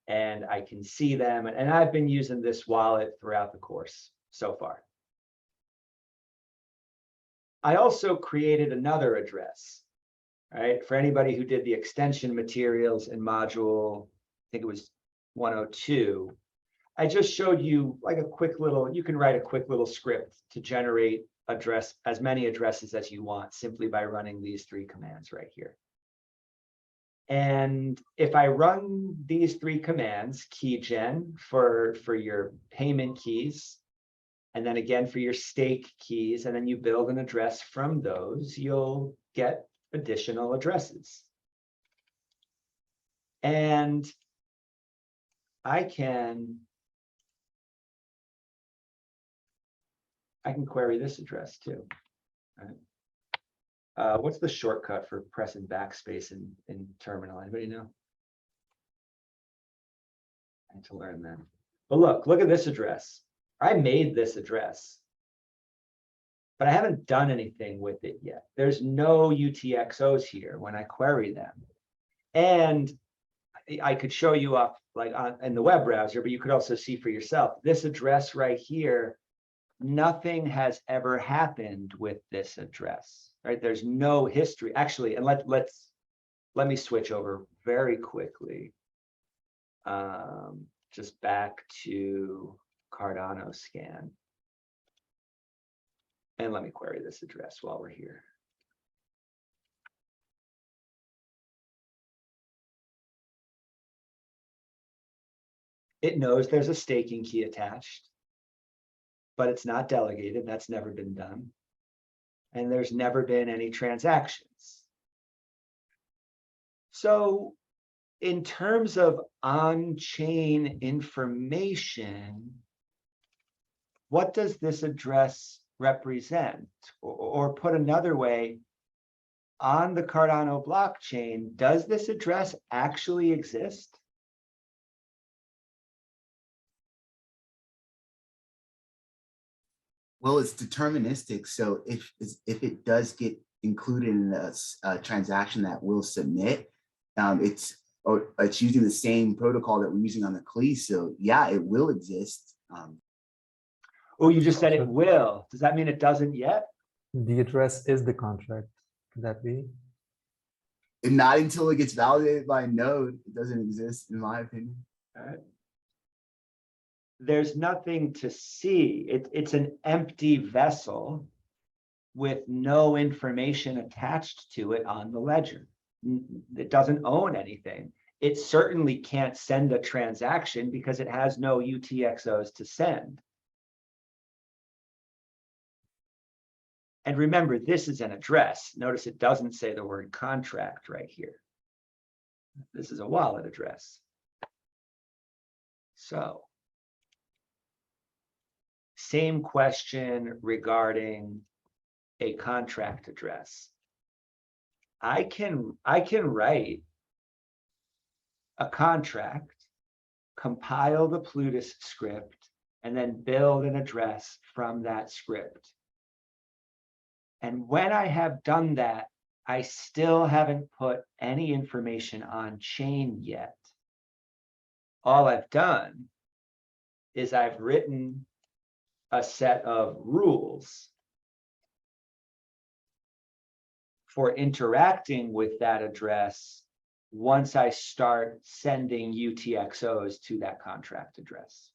A: and I can see them. And I've been using this wallet throughout the course so far. I also created another address, right? For anybody who did the extension materials in module, I think it was 102, I just showed you like a quick little, you can write a quick little script to generate as many addresses as you want simply by running these 3 commands right here. And if I run these 3 commands, keygen for your payment keys, and then again for your stake keys, and then you build an address from those, you'll get additional addresses. And I can query this address too. Right? What's the shortcut for pressing backspace in terminal? Anybody know? I need to learn that. But look at this address. I made this address, but I haven't done anything with it yet. There's no UTXOs here when I query them. And I could show you up like in the web browser, but you could also see for yourself. This address right here, nothing has ever happened with this address, right? There's no history. Actually, and let me switch over very quickly. Just back to Cardano scan. And let me query this address while we're here. It knows there's a staking key attached. but it's not delegated. That's never been done. And there's never been any transactions. So in terms of on-chain information, what does this address represent? Or put another way, on the Cardano blockchain, does this address actually exist?
J: Well, it's deterministic. So if it does get included in a transaction that we'll submit, it's using the same protocol that we're using on the CLE. So yeah, it will exist.
A: Oh, you just said it will. Does that mean it doesn't yet?
I: The address is the contract. Could that be?
J: And not until it gets validated by a node, it doesn't exist, in my opinion.
A: All right. There's nothing to see. It's an empty vessel with no information attached to it on the ledger. It doesn't own anything. It certainly can't send a transaction because it has no UTXOs to send. And remember, this is an address. Notice it doesn't say the word contract right here. This is a wallet address. So, same question regarding a contract address. I can write a contract, compile the Plutus script, and then build an address from that script. And when I have done that, I still haven't put any information on chain yet. All I've done is I've written a set of rules for interacting with that address once I start sending UTXOs to that contract address.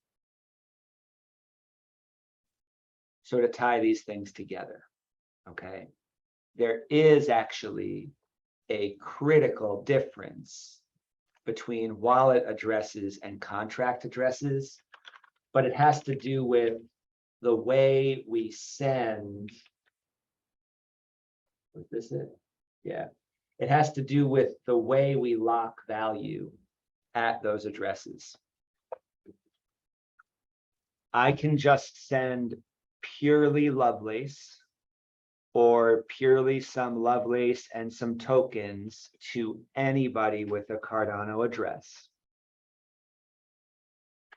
A: So to tie these things together, okay, there is actually a critical difference between wallet addresses and contract addresses, but it has to do with the way we send. Was this it? Yeah. It has to do with the way we lock value at those addresses. I can just send purely Lovelace or purely some Lovelace and some tokens to anybody with a Cardano address.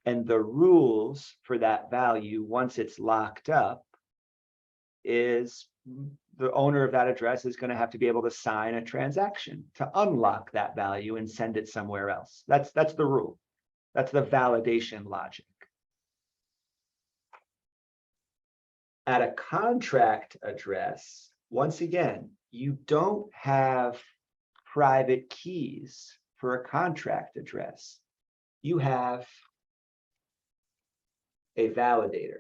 A: And the rules for that value, once it's locked up, is the owner of that address is going to have to be able to sign a transaction to unlock that value and send it somewhere else. That's the rule. That's the validation logic. At a contract address, once again, you don't have private keys for a contract address. You have a validator.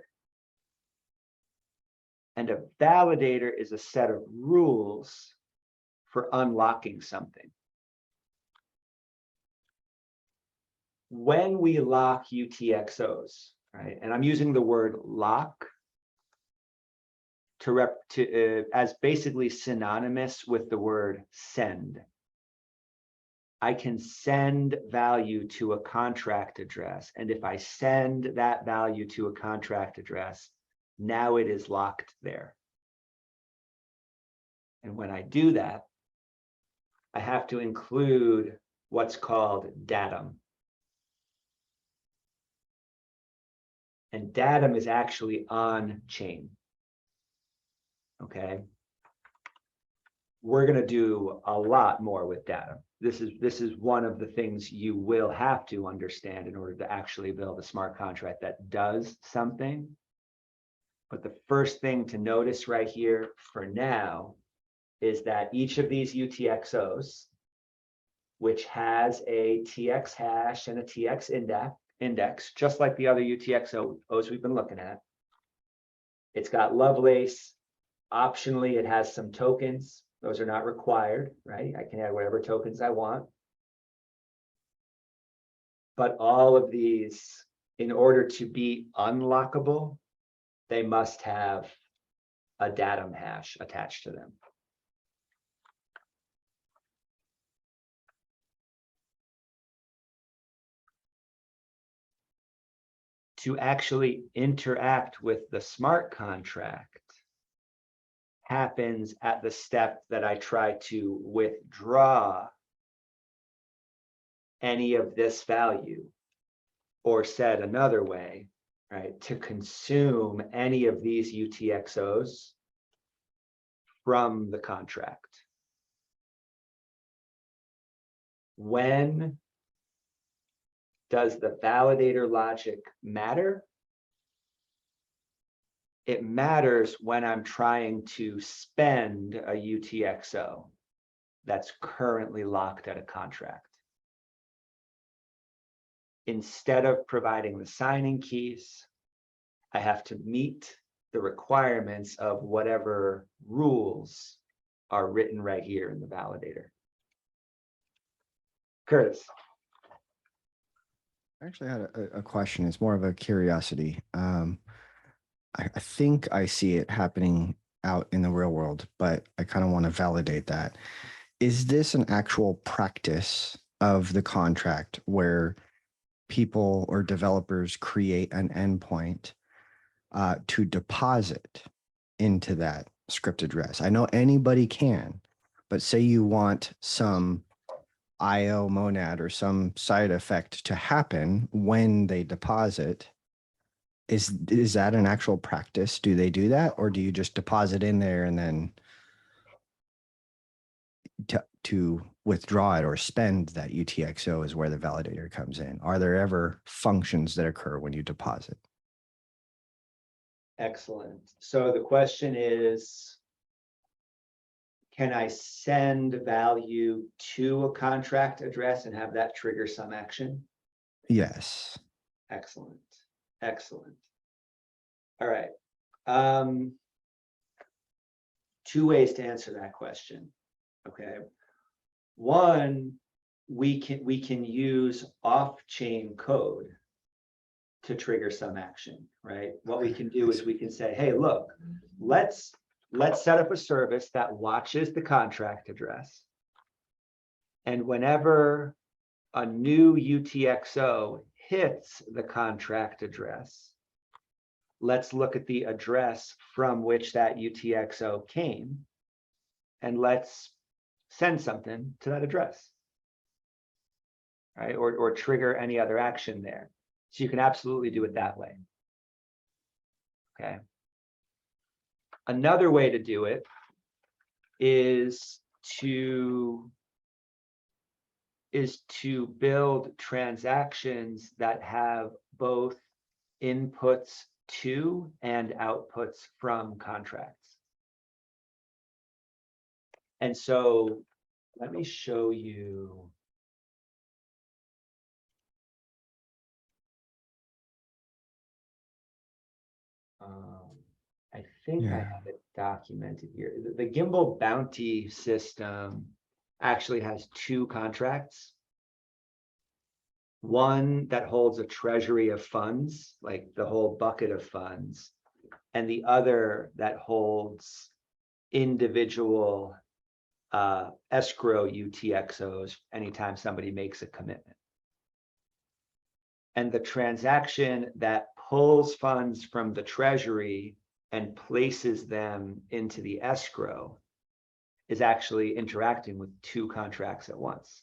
A: And a validator is a set of rules for unlocking something. When we lock UTXOs, right, and I'm using the word lock as basically synonymous with the word send. I can send value to a contract address, and if I send that value to a contract address, now it is locked there. And when I do that, I have to include what's called datum. And datum is actually on chain. Okay. We're going to do a lot more with datum. This is one of the things you will have to understand in order to actually build a smart contract that does something. But the first thing to notice right here for now is that each of these UTXOs, which has a TX hash and a TX index, just like the other UTXOs we've been looking at, it's got Lovelace. Optionally, it has some tokens. Those are not required, right? I can add whatever tokens I want. But all of these, in order to be unlockable, they must have a datum hash attached to them. To actually interact with the smart contract happens at the step that I try to withdraw any of this value, or said another way, right, to consume any of these UTXOs from the contract. When does the validator logic matter? It matters when I'm trying to spend a UTXO that's currently locked at a contract. Instead of providing the signing keys, I have to meet the requirements of whatever rules are written right here in the validator. Curtis.
K: I actually had a question. It's more of a curiosity. I think I see it happening out in the real world, but I kind of want to validate that. Is this an actual practice of the contract where people or developers create an endpoint to deposit into that script address? I know anybody can, but say you want some IO monad or some side effect to happen when they deposit. Is that an actual practice? Do they do that, or do you just deposit in there and then to withdraw it or spend that UTXO is where the validator comes in? Are there ever functions that occur when you deposit?
A: Excellent. So the question is, can I send value to a contract address and have that trigger some action?
K: Yes.
A: Excellent. Excellent. All right. Two ways to answer that question. Okay. One, we can use off-chain code to trigger some action, right? What we can do is we can say, hey, look, let's set up a service that watches the contract address. And whenever a new UTXO hits the contract address, let's look at the address from which that UTXO came, and let's send something to that address, right? Or trigger any other action there. So you can absolutely do it that way. Okay. Another way to do it is to build transactions that have both inputs to and outputs from contracts. And so let me show you. I think I have it documented here. The Gimbal bounty system actually has two contracts. One that holds a treasury of funds, like the whole bucket of funds, and the other that holds individual escrow UTXOs anytime somebody makes a commitment. And the transaction that pulls funds from the treasury and places them into the escrow is actually interacting with two contracts at once.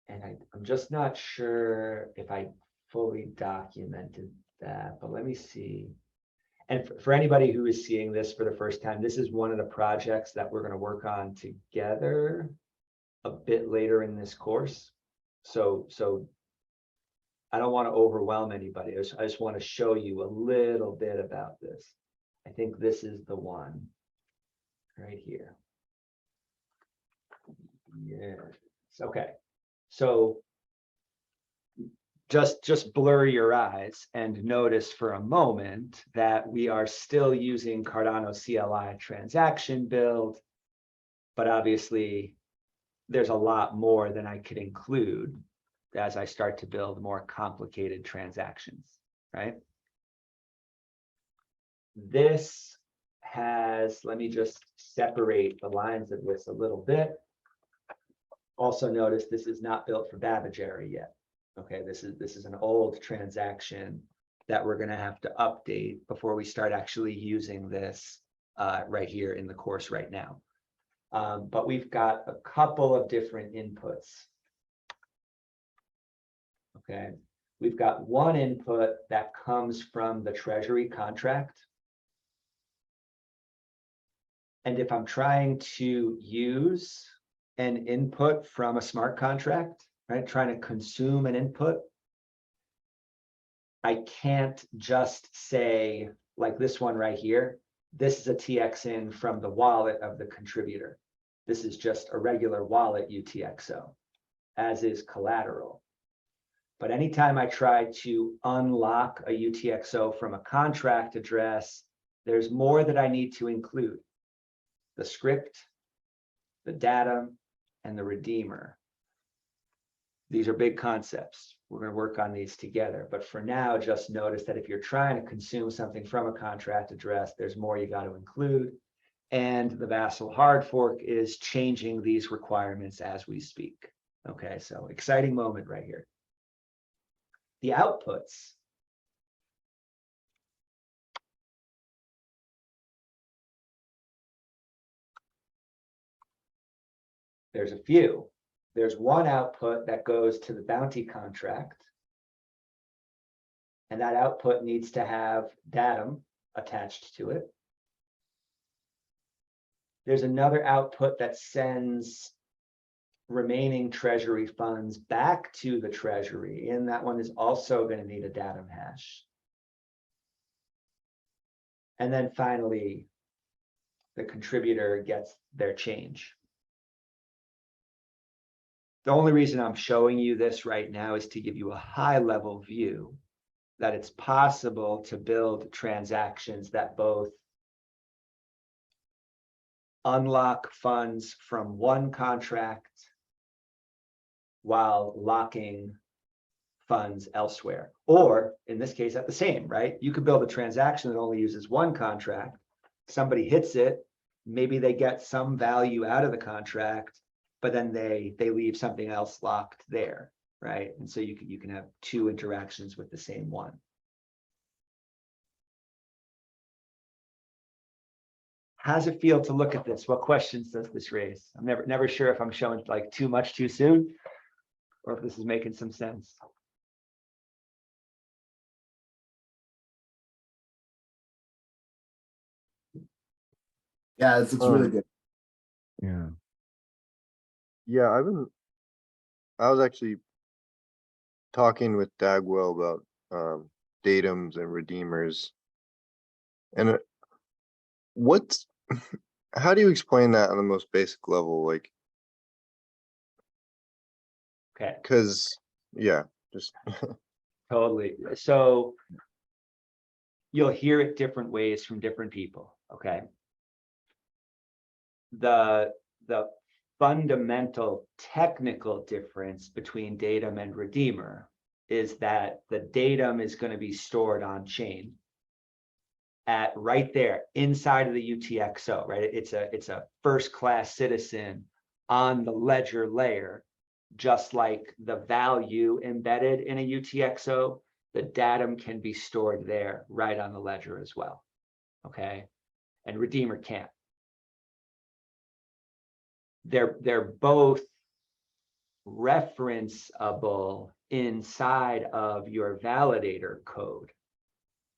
A: And I'm just not sure if I fully documented that, but let me see. And for anybody who is seeing this for the first time, this is one of the projects that we're going to work on together a bit later in this course. So I don't want to overwhelm anybody. I just want to show you a little bit about this. I think this is the one right here. Yes. Okay. So just blur your eyes and notice for a moment that we are still using Cardano CLI transaction build, but obviously there's a lot more than I could include as I start to build more complicated transactions, right? This has, let me just separate the lines of this a little bit. Also notice this is not built for Babbagery yet. Okay, this is an old transaction that we're going to have to update before we start actually using this right here in the course right now. But we've got a couple of different inputs. Okay, we've got one input that comes from the Treasury contract. And if I'm trying to use an input from a smart contract, right, trying to consume an input, I can't just say, like this one right here, this is a TX in from the wallet of the contributor. This is just a regular wallet UTXO, as is collateral. But anytime I try to unlock a UTXO from a contract address, there's more that I need to include. The script, the datum, and the redeemer. These are big concepts. We're going to work on these together. But for now, just notice that if you're trying to consume something from a contract address, there's more you got to include. And the Vassal hard fork is changing these requirements as we speak. Okay, so exciting moment right here. The outputs. There's a few. There's one output that goes to the bounty contract. And that output needs to have datum attached to it. There's another output that sends remaining treasury funds back to the treasury, and that one is also going to need a datum hash. And then finally, the contributor gets their change. The only reason I'm showing you this right now is to give you a high-level view that it's possible to build transactions that both unlock funds from one contract while locking funds elsewhere. Or in this case, at the same, right? You could build a transaction that only uses one contract. Somebody hits it, maybe they get some value out of the contract, but then they leave something else locked there, right? And so you can have two interactions with the same one. How does it feel to look at this? What questions does this raise? I'm never sure if I'm showing like too much too soon, or if this is making some sense.
J: Yeah, it's really good.
K: Yeah.
E: Yeah, I was actually talking with Dagwell about datums and redeemers. And how do you explain that on the most basic level? Like,
A: Okay.
E: because yeah, just
A: Totally. So you'll hear it different ways from different people. Okay. The fundamental technical difference between datum and redeemer is that the datum is going to be stored on chain at right there inside of the UTXO, right? It's a first-class citizen on the ledger layer, just like the value embedded in a UTXO, the datum can be stored there right on the ledger as well. Okay. And redeemer can't. They're both referenceable inside of your validator code,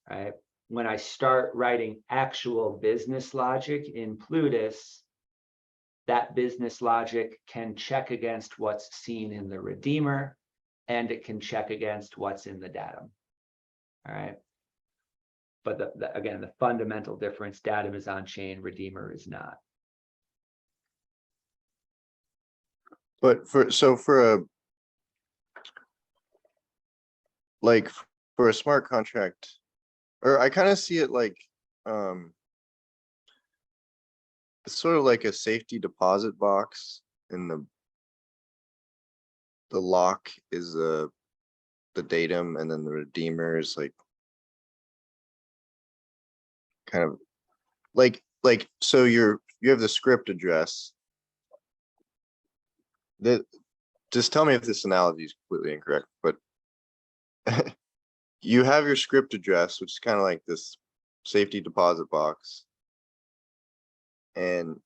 A: right? When I start writing actual business logic in Plutus, that business logic can check against what's seen in the redeemer, and it can check against what's in the datum. All right. But again, the fundamental difference, datum is on chain, redeemer is not.
E: but for a smart contract, or I kind of see it like it's sort of like a safety deposit box, and the lock is the datum, and then the redeemer is like kind of so you have the script address. Just tell me if this analogy is completely incorrect, but you have your script address, which is kind of like this safety deposit box, and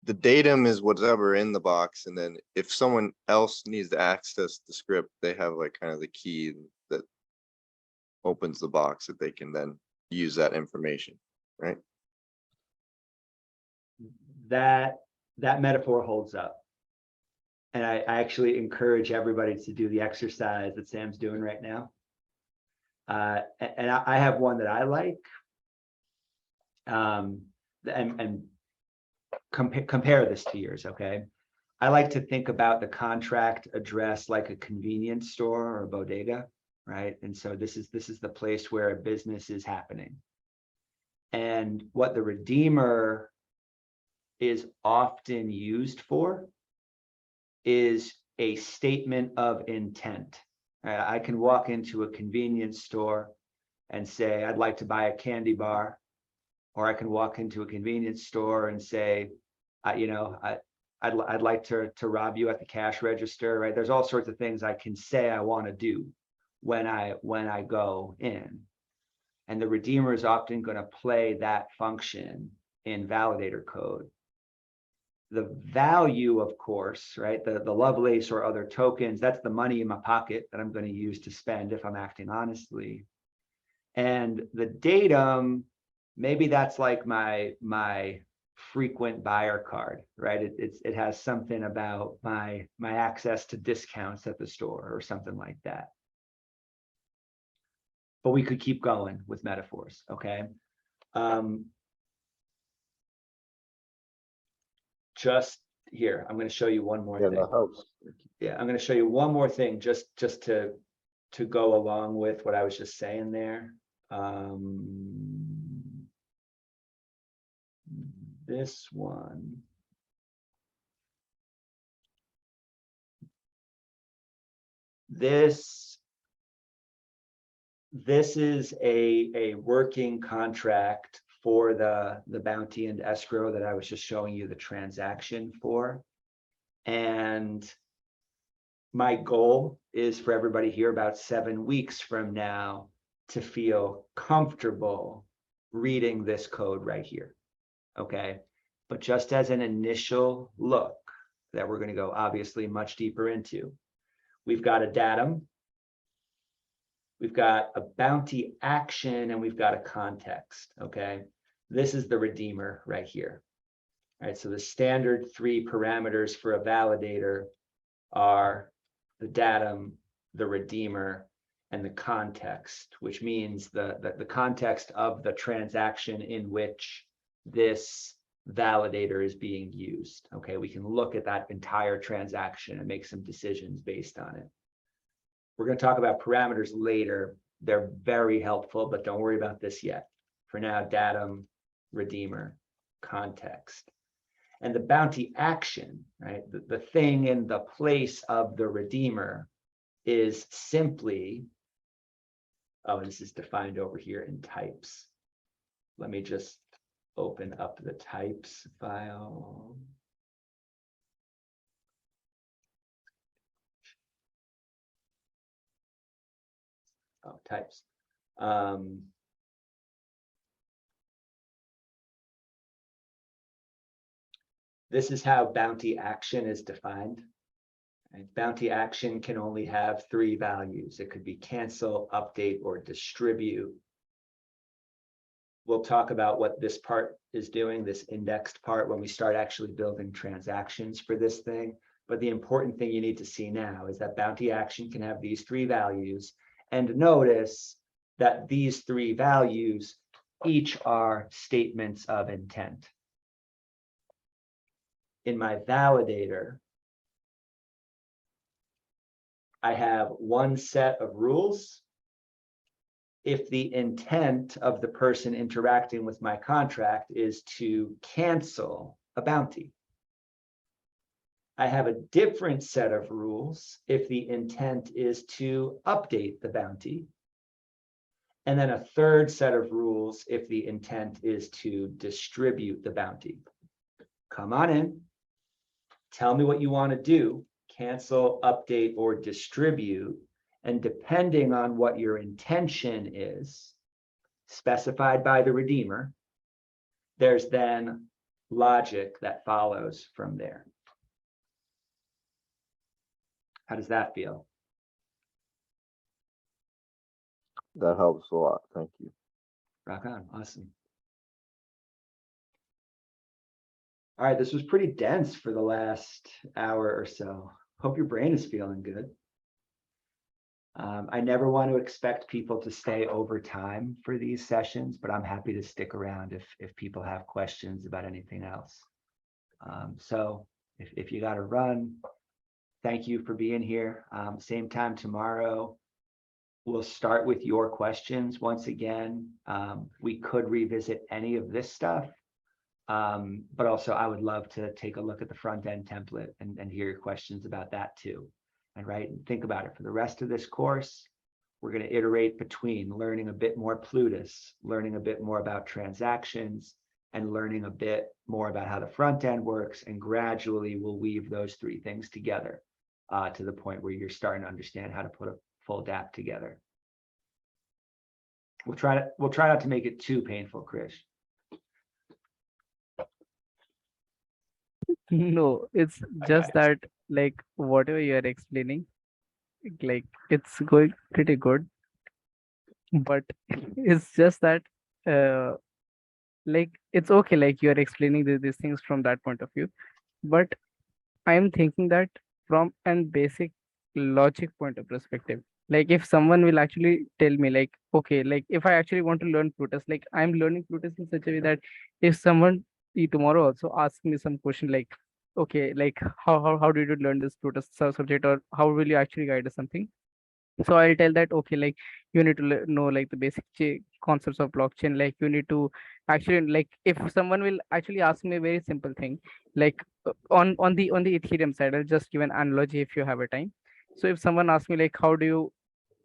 E: the datum is whatever in the box, and then if someone else needs to access the script, they have like kind of the key that opens the box that they can then use that information, right?
A: That metaphor holds up. And I actually encourage everybody to do the exercise that Sam's doing right now. And I have one that I like. And compare this to yours, okay? I like to think about the contract address like a convenience store or a bodega, right? And so this is the place where a business is happening. And what the redeemer is often used for is a statement of intent. I can walk into a convenience store and say, I'd like to buy a candy bar, or I can walk into a convenience store and say, I'd like to rob you at the cash register, right? There's all sorts of things I can say I want to do when I go in. And the redeemer is often going to play that function in validator code. The value, of course, right? The Lovelace or other tokens, that's the money in my pocket that I'm going to use to spend if I'm acting honestly. And the datum, maybe that's like my frequent buyer card, right? It has something about my access to discounts at the store or something like that. But we could keep going with metaphors, okay? Just here, I'm going to show you one more thing. Yeah, I'm going to show you one more thing just to go along with what I was just saying there. This one. This is a working contract for the bounty and escrow that I was just showing you the transaction for. And my goal is for everybody here about 7 weeks from now to feel comfortable reading this code right here, okay? But just as an initial look that we're gonna go obviously much deeper into, we've got a datum, we've got a bounty action, and we've got a context, okay? This is the redeemer right here. All right, so the standard 3 parameters for a validator are the datum, the redeemer, and the context, which means the context of the transaction in which this validator is being used, okay? We can look at that entire transaction and make some decisions based on it. We're going to talk about parameters later. They're very helpful, but don't worry about this yet. For now, datum, redeemer, context. And the bounty action, right? The thing in the place of the redeemer is simply, oh, this is defined over here in types. Let me just open up the types file. Oh, types. This is how bounty action is defined. Right? Bounty action can only have 3 values. It could be cancel, update, or distribute. We'll talk about what this part is doing, this indexed part, when we start actually building transactions for this thing. But the important thing you need to see now is that bounty action can have these 3 values. And notice that these 3 values each are statements of intent. In my validator, I have one set of rules. If the intent of the person interacting with my contract is to cancel a bounty, I have a different set of rules if the intent is to update the bounty. And then a third set of rules if the intent is to distribute the bounty. Come on in, tell me what you want to do, cancel, update, or distribute. And depending on what your intention is, specified by the redeemer, there's then logic that follows from there. How does that feel?
E: That helps a lot. Thank you.
A: Rock on. Awesome. All right, this was pretty dense for the last hour or so. Hope your brain is feeling good. I never want to expect people to stay over time for these sessions, but I'm happy to stick around if people have questions about anything else. So if you got to run, thank you for being here. Same time tomorrow. We'll start with your questions once again. We could revisit any of this stuff, but also I would love to take a look at the front end template and hear your questions about that too. And think about it. For the rest of this course, we're going to iterate between learning a bit more Plutus, learning a bit more about transactions, and learning a bit more about how the front end works, and gradually we'll weave those three things together to the point where you're starting to understand how to put a full dApp together. We'll try not to make it too painful, Krish.
B: No, it's just that like whatever you are explaining, like it's going pretty good, but it's just that like it's okay, like you are explaining these things from that point of view, but I'm thinking that from an basic logic point of perspective, like if someone will actually tell me like, okay, like if I actually want to learn Plutus, like I'm learning Plutus in such a way that if someone tomorrow also asks me some question like, okay, like how did you learn this Plutus subject, or how will you actually guide us something? So I'll tell that, okay, like you need to know like the basic concepts of blockchain. Like you need to actually, like if someone will actually ask me a very simple thing, like on the Ethereum side, I'll just give an analogy if you have a time. So if someone asks me like, how do you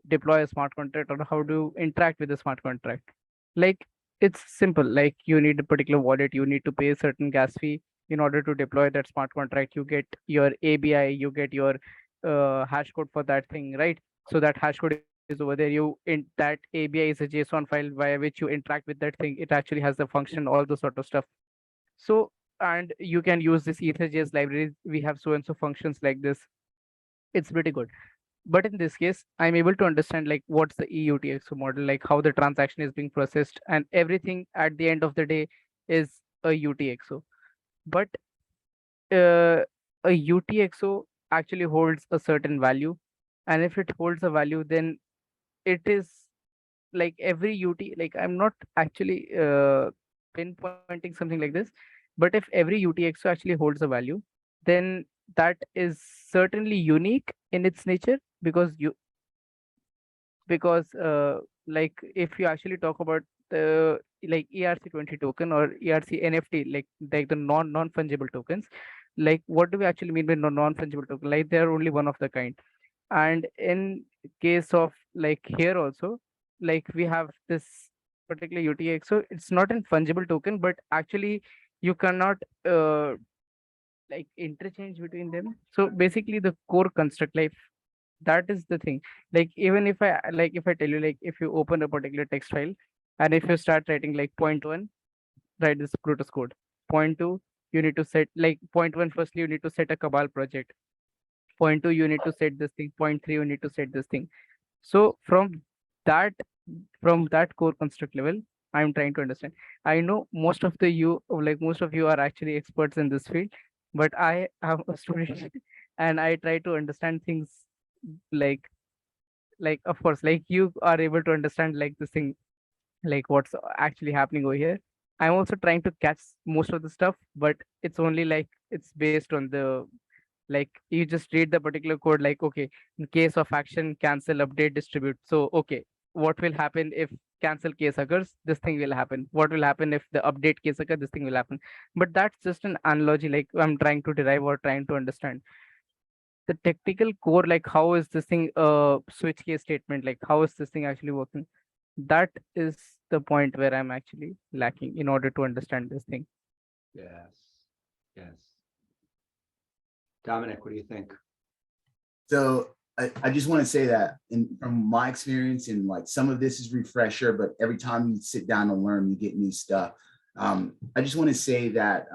B: deploy a smart contract, or how do you interact with a smart contract? Like it's simple. Like you need a particular wallet, you need to pay a certain gas fee in order to deploy that smart contract. You get your ABI, you get your hash code for that thing, right? So that hash code is over there. You in that ABI is a JSON file via which you interact with that thing. It actually has the function, all the sort of stuff. So and you can use this EtherJS library. We have so and so functions like this. It's pretty good. But in this case, I'm able to understand like what's the EUTXO model, like how the transaction is being processed, and everything at the end of the day is a UTXO. But a UTXO actually holds a certain value, and if it holds a value, then it is like every like I'm not actually pinpointing something like this, but if every UTXO actually holds a value, then that is certainly unique in its nature, because like if you actually talk about the like ERC20 token or ERC NFT, like the non-fungible tokens, like what do we actually mean by non-fungible token? Like they're only one of the kind. And in case of like here also, like we have this particular UTXO, it's not a fungible token, but actually you cannot like interchange between them. So basically the core construct, like that is the thing. Like even if I tell you, like if you open a particular text file and if you start writing like 0.1, write this Plutus code. 0.2, you need to set like 0.1, firstly you need to set a cabal project. 0.2, you need to set this thing. 0.3, you need to set this thing. So that from that core construct level, I'm trying to understand. I know most of you are actually experts in this field, but I am a student and I try to understand things like of course, like you are able to understand like this thing, like what's actually happening over here. I'm also trying to catch most of the stuff, but it's only like it's based on the like you just read the particular code, like okay, in case of action, cancel, update, distribute. So okay, what will happen if cancel case occurs? This thing will happen. What will happen if the update case occurs? This thing will happen. But that's just an analogy, like I'm trying to derive or trying to understand the technical core, like how is this thing switch case statement, like how is this thing actually working? That is the point where I'm actually lacking in order to understand this thing.
A: Yes. Yes. Dominic, what do you think?
J: So I just want to say that from my experience, and like some of this is refresher, but every time you sit down and learn, you get new stuff. I just want to say that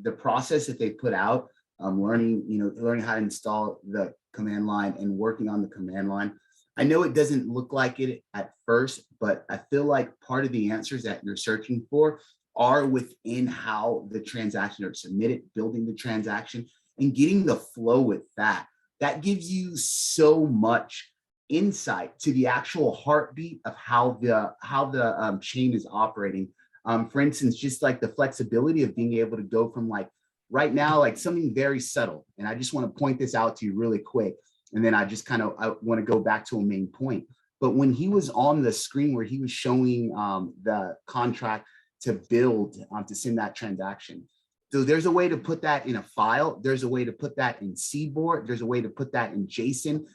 J: the process that they put out, learning how to install the command line and working on the command line. I know it doesn't look like it at first, but I feel like part of the answers that you're searching for are within how the transaction are submitted, building the transaction and getting the flow with that. That gives you so much insight to the actual heartbeat of how the chain is operating. For instance, just like the flexibility of being able to go from like right now, like something very subtle. And I just want to point this out to you really quick. And then I want to go back to a main point. But when he was on the screen where he was showing the contract to build, to send that transaction. So there's a way to put that in a file. There's a way to put that in Seaboard. There's a way to put that in JSON.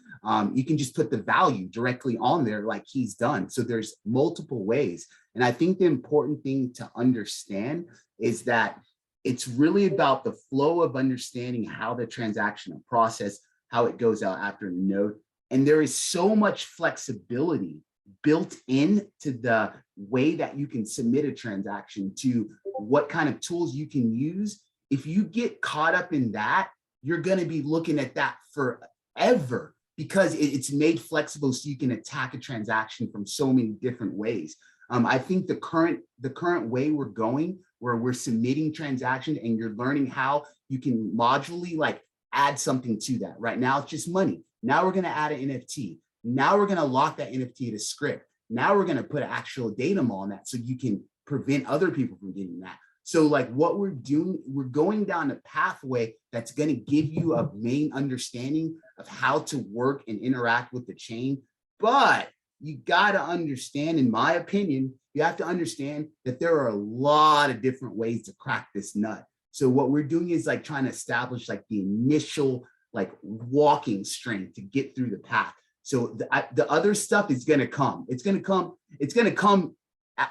J: You can just put the value directly on there like he's done. So there's multiple ways. And I think the important thing to understand is that it's really about the flow of understanding how the transaction is processed, how it goes out after a node. And there is so much flexibility built into the way that you can submit a transaction to what kind of tools you can use. If you get caught up in that, you're going to be looking at that forever because it's made flexible so you can attack a transaction from so many different ways. I think the current way we're going, where we're submitting transactions and you're learning how you can modularly like add something to that. Right now, it's just money. Now we're going to add an NFT. Now we're going to lock that NFT to script. Now we're going to put actual datum on that so you can prevent other people from getting that. So like what we're doing, we're going down a pathway that's going to give you a main understanding of how to work and interact with the chain. But you got to understand, in my opinion, you have to understand that there are a lot of different ways to crack this nut. So what we're doing is like trying to establish like the initial like walking strength to get through the path. So the other stuff is going to come. It's going to come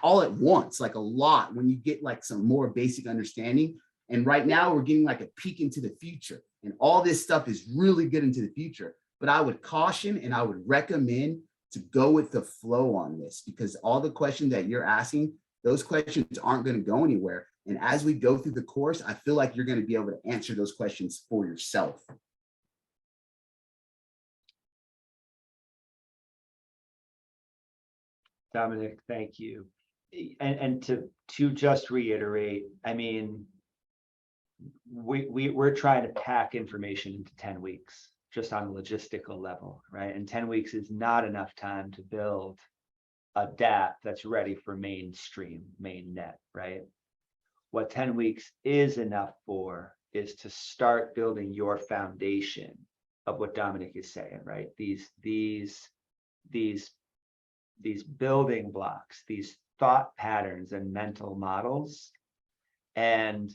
J: all at once, like a lot when you get like some more basic understanding. And right now we're getting like a peek into the future, and all this stuff is really good into the future. But I would caution and I would recommend to go with the flow on this, because all the questions that you're asking, those questions aren't going to go anywhere. And as we go through the course, I feel like you're going to be able to answer those questions for yourself.
A: Dominic, thank you. And to just reiterate, I mean, we're trying to pack information into 10 weeks just on a logistical level, right? And 10 weeks is not enough time to build a dApp that's ready for mainstream, mainnet, right? What 10 weeks is enough for is to start building your foundation of what Dominic is saying, right? These building blocks, these thought patterns and mental models. And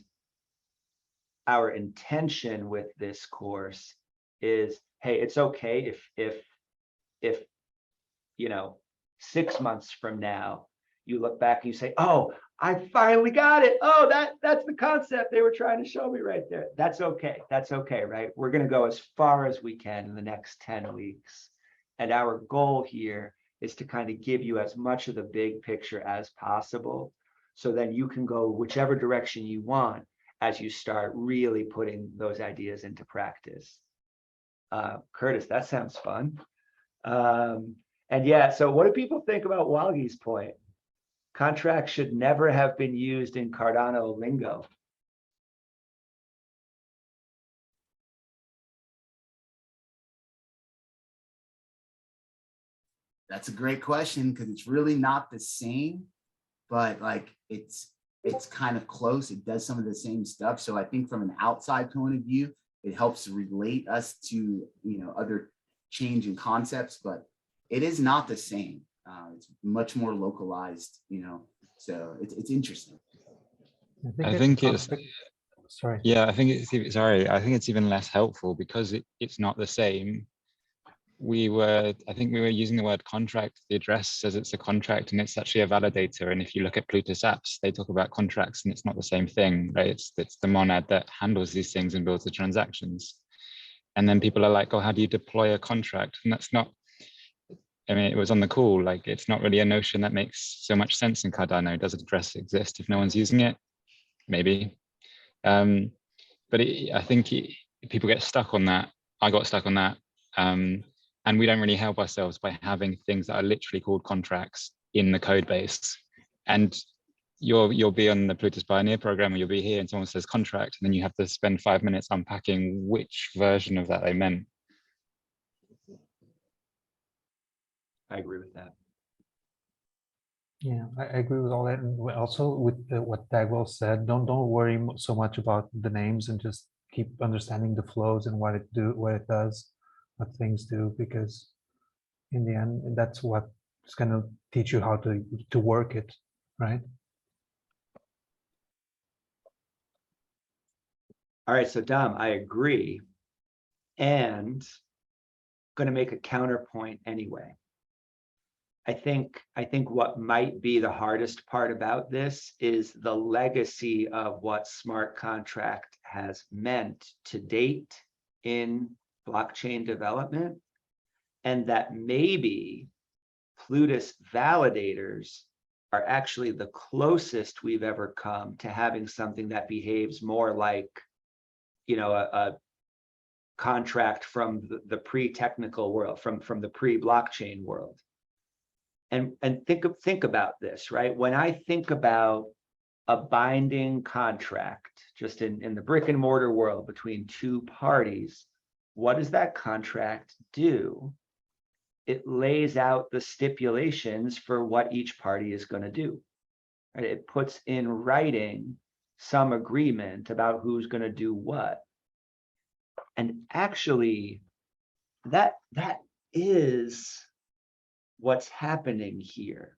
A: our intention with this course is, hey, it's okay if 6 months from now you look back and you say, oh, I finally got it. Oh, that's the concept they were trying to show me right there. That's okay. That's okay, right? We're going to go as far as we can in the next 10 weeks. And our goal here is to kind of give you as much of the big picture as possible, so then you can go whichever direction you want as you start really putting those ideas into practice. Curtis, that sounds fun. And yeah, so what do people think about Walgi's point? Contracts should never have been used in Cardano lingo.
J: That's a great question, because it's really not the same, but like it's kind of close. It does some of the same stuff. So I think from an outside point of view, it helps relate us to other change in concepts, but it is not the same. It's much more localized, so it's interesting.
L: I think it's
I: sorry.
L: Yeah, I think it's sorry. I think it's even less helpful because it's not the same. I think we were using the word contract. The address says it's a contract and it's actually a validator. And if you look at Plutus apps, they talk about contracts and it's not the same thing, right? It's the monad that handles these things and builds the transactions. And then people are like, oh, how do you deploy a contract? And that's not, I mean, it was on the call, like, it's not really a notion that makes so much sense in Cardano. Does an address exist if no one's using it? Maybe. But I think people get stuck on that. I got stuck on that. And we don't really help ourselves by having things that are literally called contracts in the code base. And you'll be on the Plutus Pioneer program, or you'll be here and someone says contract, and then you have to spend 5 minutes unpacking which version of that they meant.
A: I agree with that.
I: Yeah, I agree with all that, and also with what Dagwell said. Don't worry so much about the names, and just keep understanding the flows and what it does, what things do, because in the end, that's what's going to teach you how to work it, right?
A: All right, so Dom, I agree, and going to make a counterpoint anyway. I think what might be the hardest part about this is the legacy of what smart contract has meant to date in blockchain development, and that maybe Plutus validators are actually the closest we've ever come to having something that behaves more like, you know, a contract from the pre-technical world, from the pre-blockchain world. And think about this, right? When I think about a binding contract, just in the brick and mortar world between two parties, what does that contract do? It lays out the stipulations for what each party is going to do. Right? It puts in writing some agreement about who's going to do what. And actually, that is what's happening here.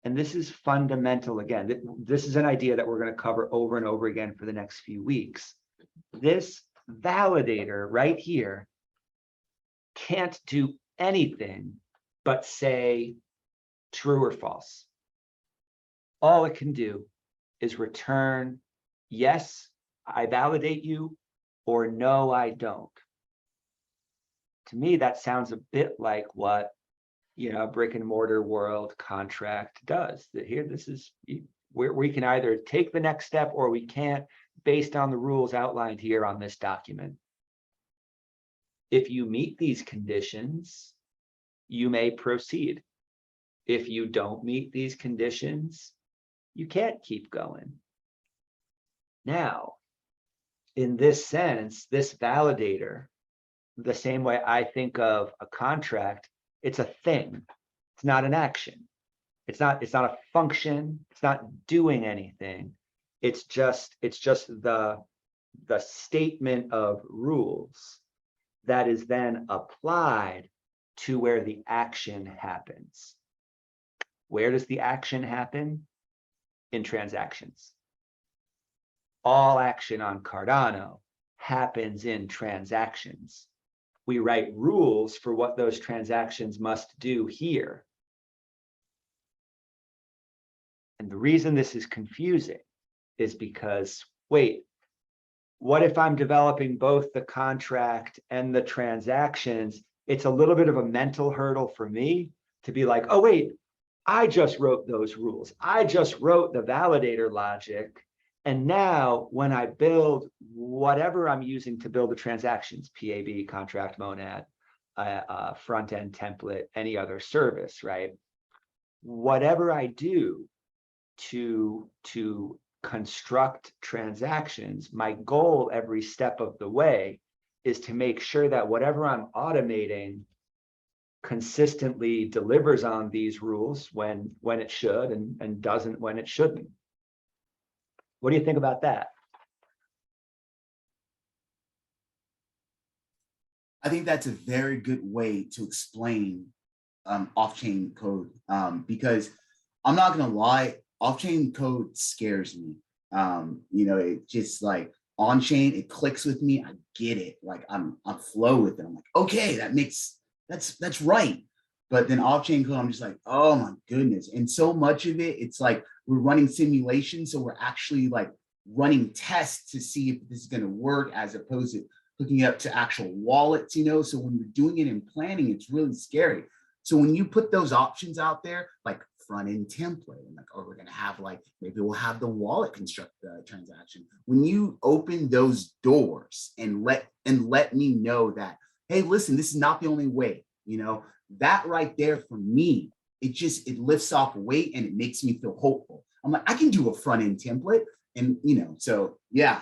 A: And this is fundamental. Again, this is an idea that we're going to cover over and over again for the next few weeks. This validator right here can't do anything but say true or false. All it can do is return, yes, I validate you, or no, I don't. To me, that sounds a bit like what, you know, a brick and mortar world contract does. That here, this is where we can either take the next step or we can't, based on the rules outlined here on this document. If you meet these conditions, you may proceed. If you don't meet these conditions, you can't keep going. Now, in this sense, this validator, the same way I think of a contract, it's a thing. It's not an action. It's not a function. It's not doing anything. It's just the statement of rules that is then applied to where the action happens. Where does the action happen? In transactions. All action on Cardano happens in transactions. We write rules for what those transactions must do here. And the reason this is confusing is because, wait, what if I'm developing both the contract and the transactions? It's a little bit of a mental hurdle for me to be like, oh, wait, I just wrote those rules. I just wrote the validator logic. And now when I build whatever I'm using to build the transactions, PAB, contract monad, front-end template, any other service, right? Whatever I do to construct transactions, my goal every step of the way is to make sure that whatever I'm automating consistently delivers on these rules when it should and doesn't when it shouldn't. What do you think about that?
J: I think that's a very good way to explain off-chain code, because I'm not gonna lie, off-chain code scares me. You know, it just like on-chain, it clicks with me. I get it. Like I'm flow with it. I'm like, okay, that makes that's right. But then off-chain code, I'm just like, oh my goodness. And so much of it, it's like we're running simulations. So we're actually like running tests to see if this is going to work, as opposed to hooking up to actual wallets, you know? So when you're doing it in planning, it's really scary. So when you put those options out there, like front-end template, and like, oh, we're gonna have like, maybe we'll have the wallet construct the transaction. When you open those doors and let me know that, hey, listen, this is not the only way, you know, that right there for me, it lifts off weight and it makes me feel hopeful. I'm like, I can do a front-end template, and you know, so yeah,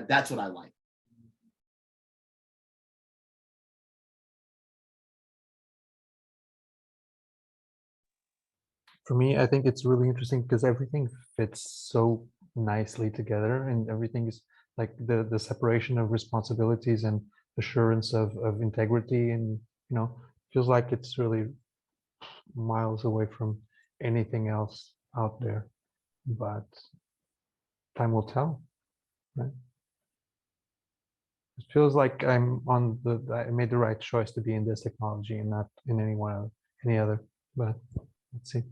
J: that's what I like.
I: For me, I think it's really interesting because everything fits so nicely together, and everything is like the separation of responsibilities and assurance of integrity, and feels like it's really miles away from anything else out there. But time will tell, right? It feels like I made the right choice to be in this technology and not in any other. But let's see.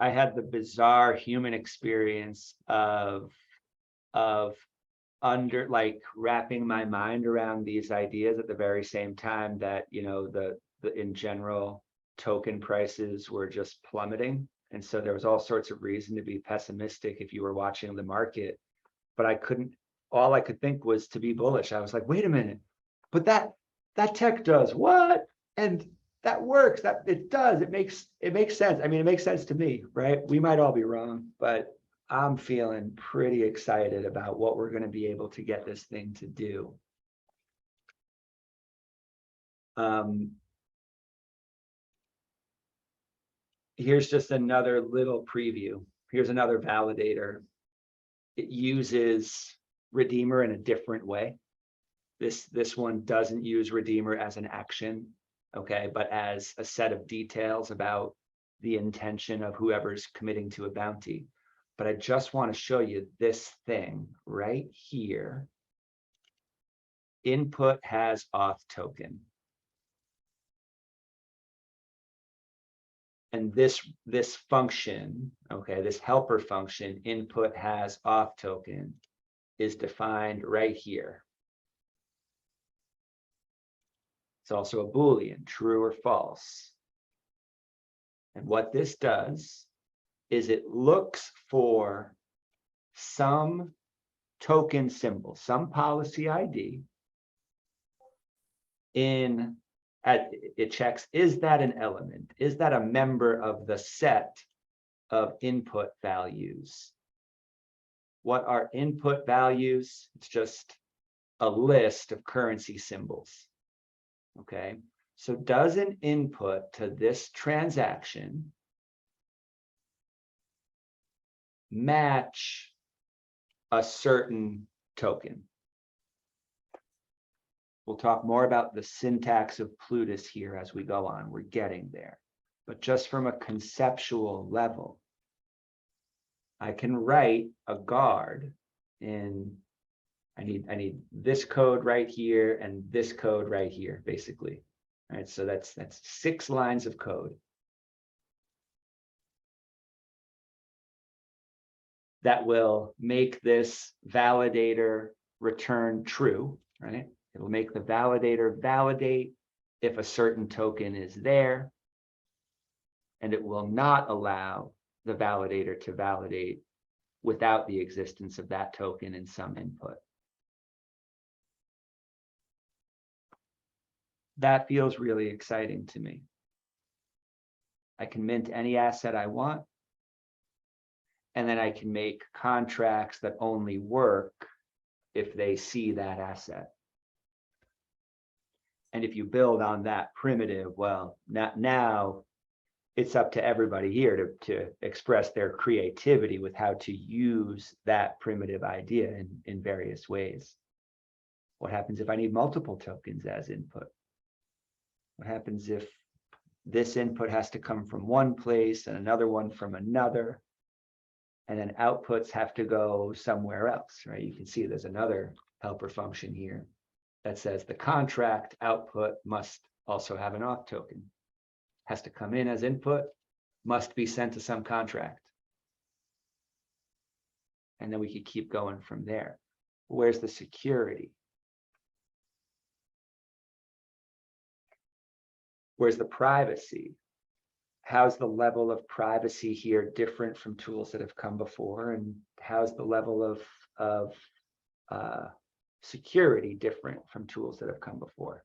A: I had the bizarre human experience of under like wrapping my mind around these ideas at the very same time that the in general token prices were just plummeting, and so there was all sorts of reason to be pessimistic if you were watching the market, but all I could think was to be bullish. I was like, wait a minute, but that tech does what? And that works. That it does. It makes sense. I mean, it makes sense to me, right? We might all be wrong, but I'm feeling pretty excited about what we're going to be able to get this thing to do. Here's just another little preview. Here's another validator. It uses Redeemer in a different way. This one doesn't use Redeemer as an action, okay, but as a set of details about the intention of whoever's committing to a bounty. But I just want to show you this thing right here. Input has auth token. And this function, okay, this helper function, input has auth token, is defined right here. It's also a Boolean, true or false. And what this does is it looks for some token symbol, some policy ID it checks, is that an element? Is that a member of the set of input values? What are input values? It's just a list of currency symbols. Okay, so does an input to this transaction match a certain token? We'll talk more about the syntax of Plutus here as we go on. We're getting there. But just from a conceptual level, I can write a guard in, I need this code right here and this code right here, basically. All right, so that's 6 lines of code. That will make this validator return true, right? It'll make the validator validate if a certain token is there, and it will not allow the validator to validate without the existence of that token in some input. That feels really exciting to me. I can mint any asset I want, and then I can make contracts that only work if they see that asset. And if you build on that primitive, well, now it's up to everybody here to express their creativity with how to use that primitive idea in various ways. What happens if I need multiple tokens as input? What happens if this input has to come from one place and another one from another, and then outputs have to go somewhere else, right? You can see there's another helper function here. that says the contract output must also have an auth token. Has to come in as input, must be sent to some contract. And then we could keep going from there. Where's the security? Where's the privacy? How's the level of privacy here different from tools that have come before? And how's the level of security different from tools that have come before?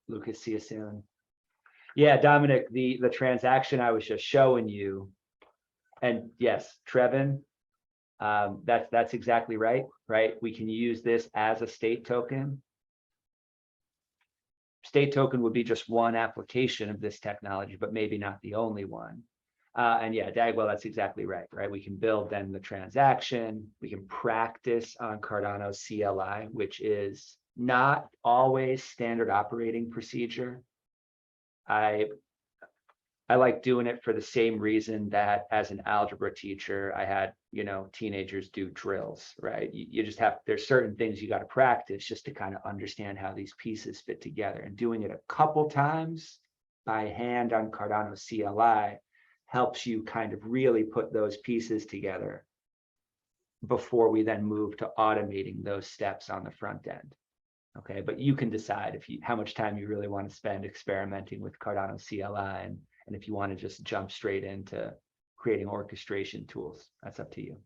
A: Lucas, see you soon. Yeah, Dominic, the transaction I was just showing you, and yes, Trevin, that's exactly right, right? We can use this as a state token. State token would be just one application of this technology, but maybe not the only one. And yeah, Dagwell, that's exactly right, right? We can build then the transaction. We can practice on Cardano CLI, which is not always standard operating procedure. I like doing it for the same reason that as an algebra teacher, I had, teenagers do drills, right? You just have, there's certain things you got to practice just to kind of understand how these pieces fit together. And doing it a couple times by hand on Cardano CLI helps you kind of really put those pieces together before we then move to automating those steps on the front end. Okay, but you can decide how much time you really want to spend experimenting with Cardano CLI and if you want to just jump straight into creating orchestration tools. That's up to you.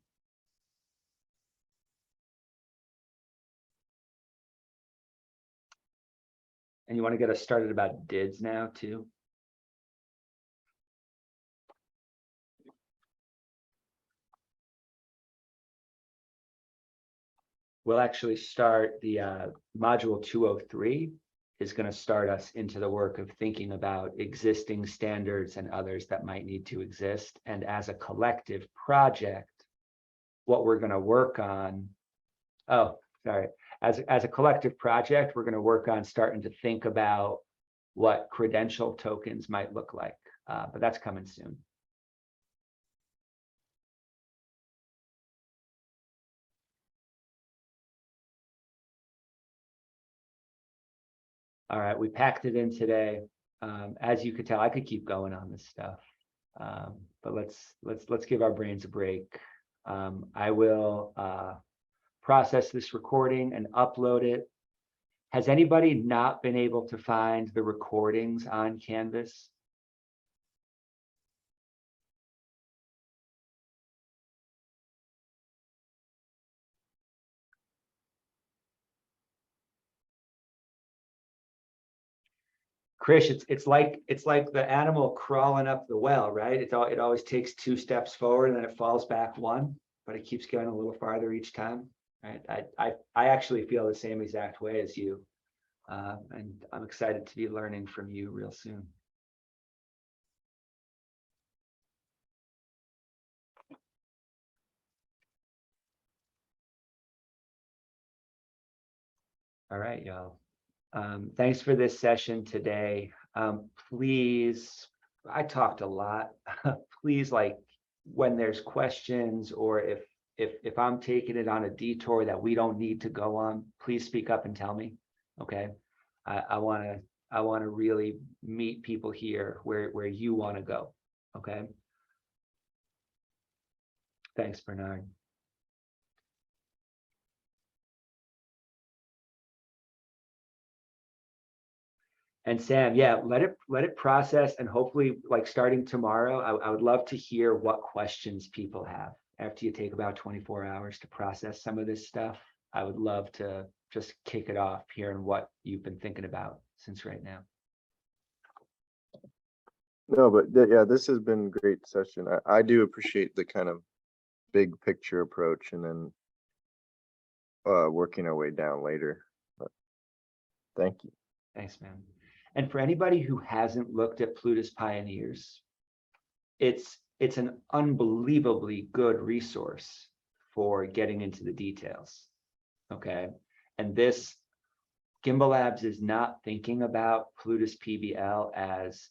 A: And you want to get us started about DIDs now too? We'll actually start the module 203 is going to start us into the work of thinking about existing standards and others that might need to exist. And as a collective project, what we're going to work on, as a collective project, we're going to work on starting to think about what credential tokens might look like, but that's coming soon. All right, we packed it in today. As you could tell, I could keep going on this stuff, but let's give our brains a break. I will process this recording and upload it. Has anybody not been able to find the recordings on Canvas? Krish, it's like the animal crawling up the well, right? It always takes 2 steps forward and then it falls back 1, but it keeps going a little farther each time, right? I actually feel the same exact way as you, and I'm excited to be learning from you real soon. All right, y'all. Thanks for this session today. Please, I talked a lot. Please, like when there's questions or if I'm taking it on a detour that we don't need to go on, please speak up and tell me. Okay. I want to really meet people here where you want to go. Okay. Thanks, Bernard. And Sam, yeah, let it process, and hopefully, like starting tomorrow, I would love to hear what questions people have after you take about 24 hours to process some of this stuff. I would love to just kick it off, hearing what you've been thinking about since right now.
E: No, but yeah, this has been a great session. I do appreciate the kind of big picture approach and then working our way down later. But thank you.
A: Thanks, man. And for anybody who hasn't looked at Plutus Pioneers, it's an unbelievably good resource for getting into the details. Okay. And this Gimbal Labs is not thinking about Plutus PBL as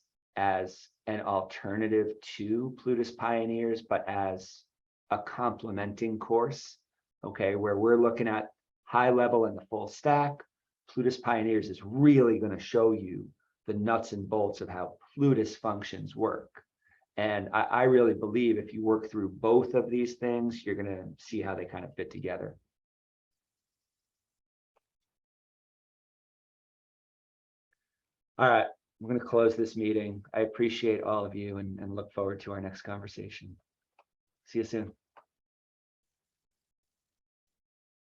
A: an alternative to Plutus Pioneers, but as a complementing course. Okay, where we're looking at high level and the full stack. Plutus Pioneers is really going to show you the nuts and bolts of how Plutus functions work. And I really believe if you work through both of these things, you're going to see how they kind of fit together. All right, I'm going to close this meeting. I appreciate all of you and look forward to our next conversation. See you soon.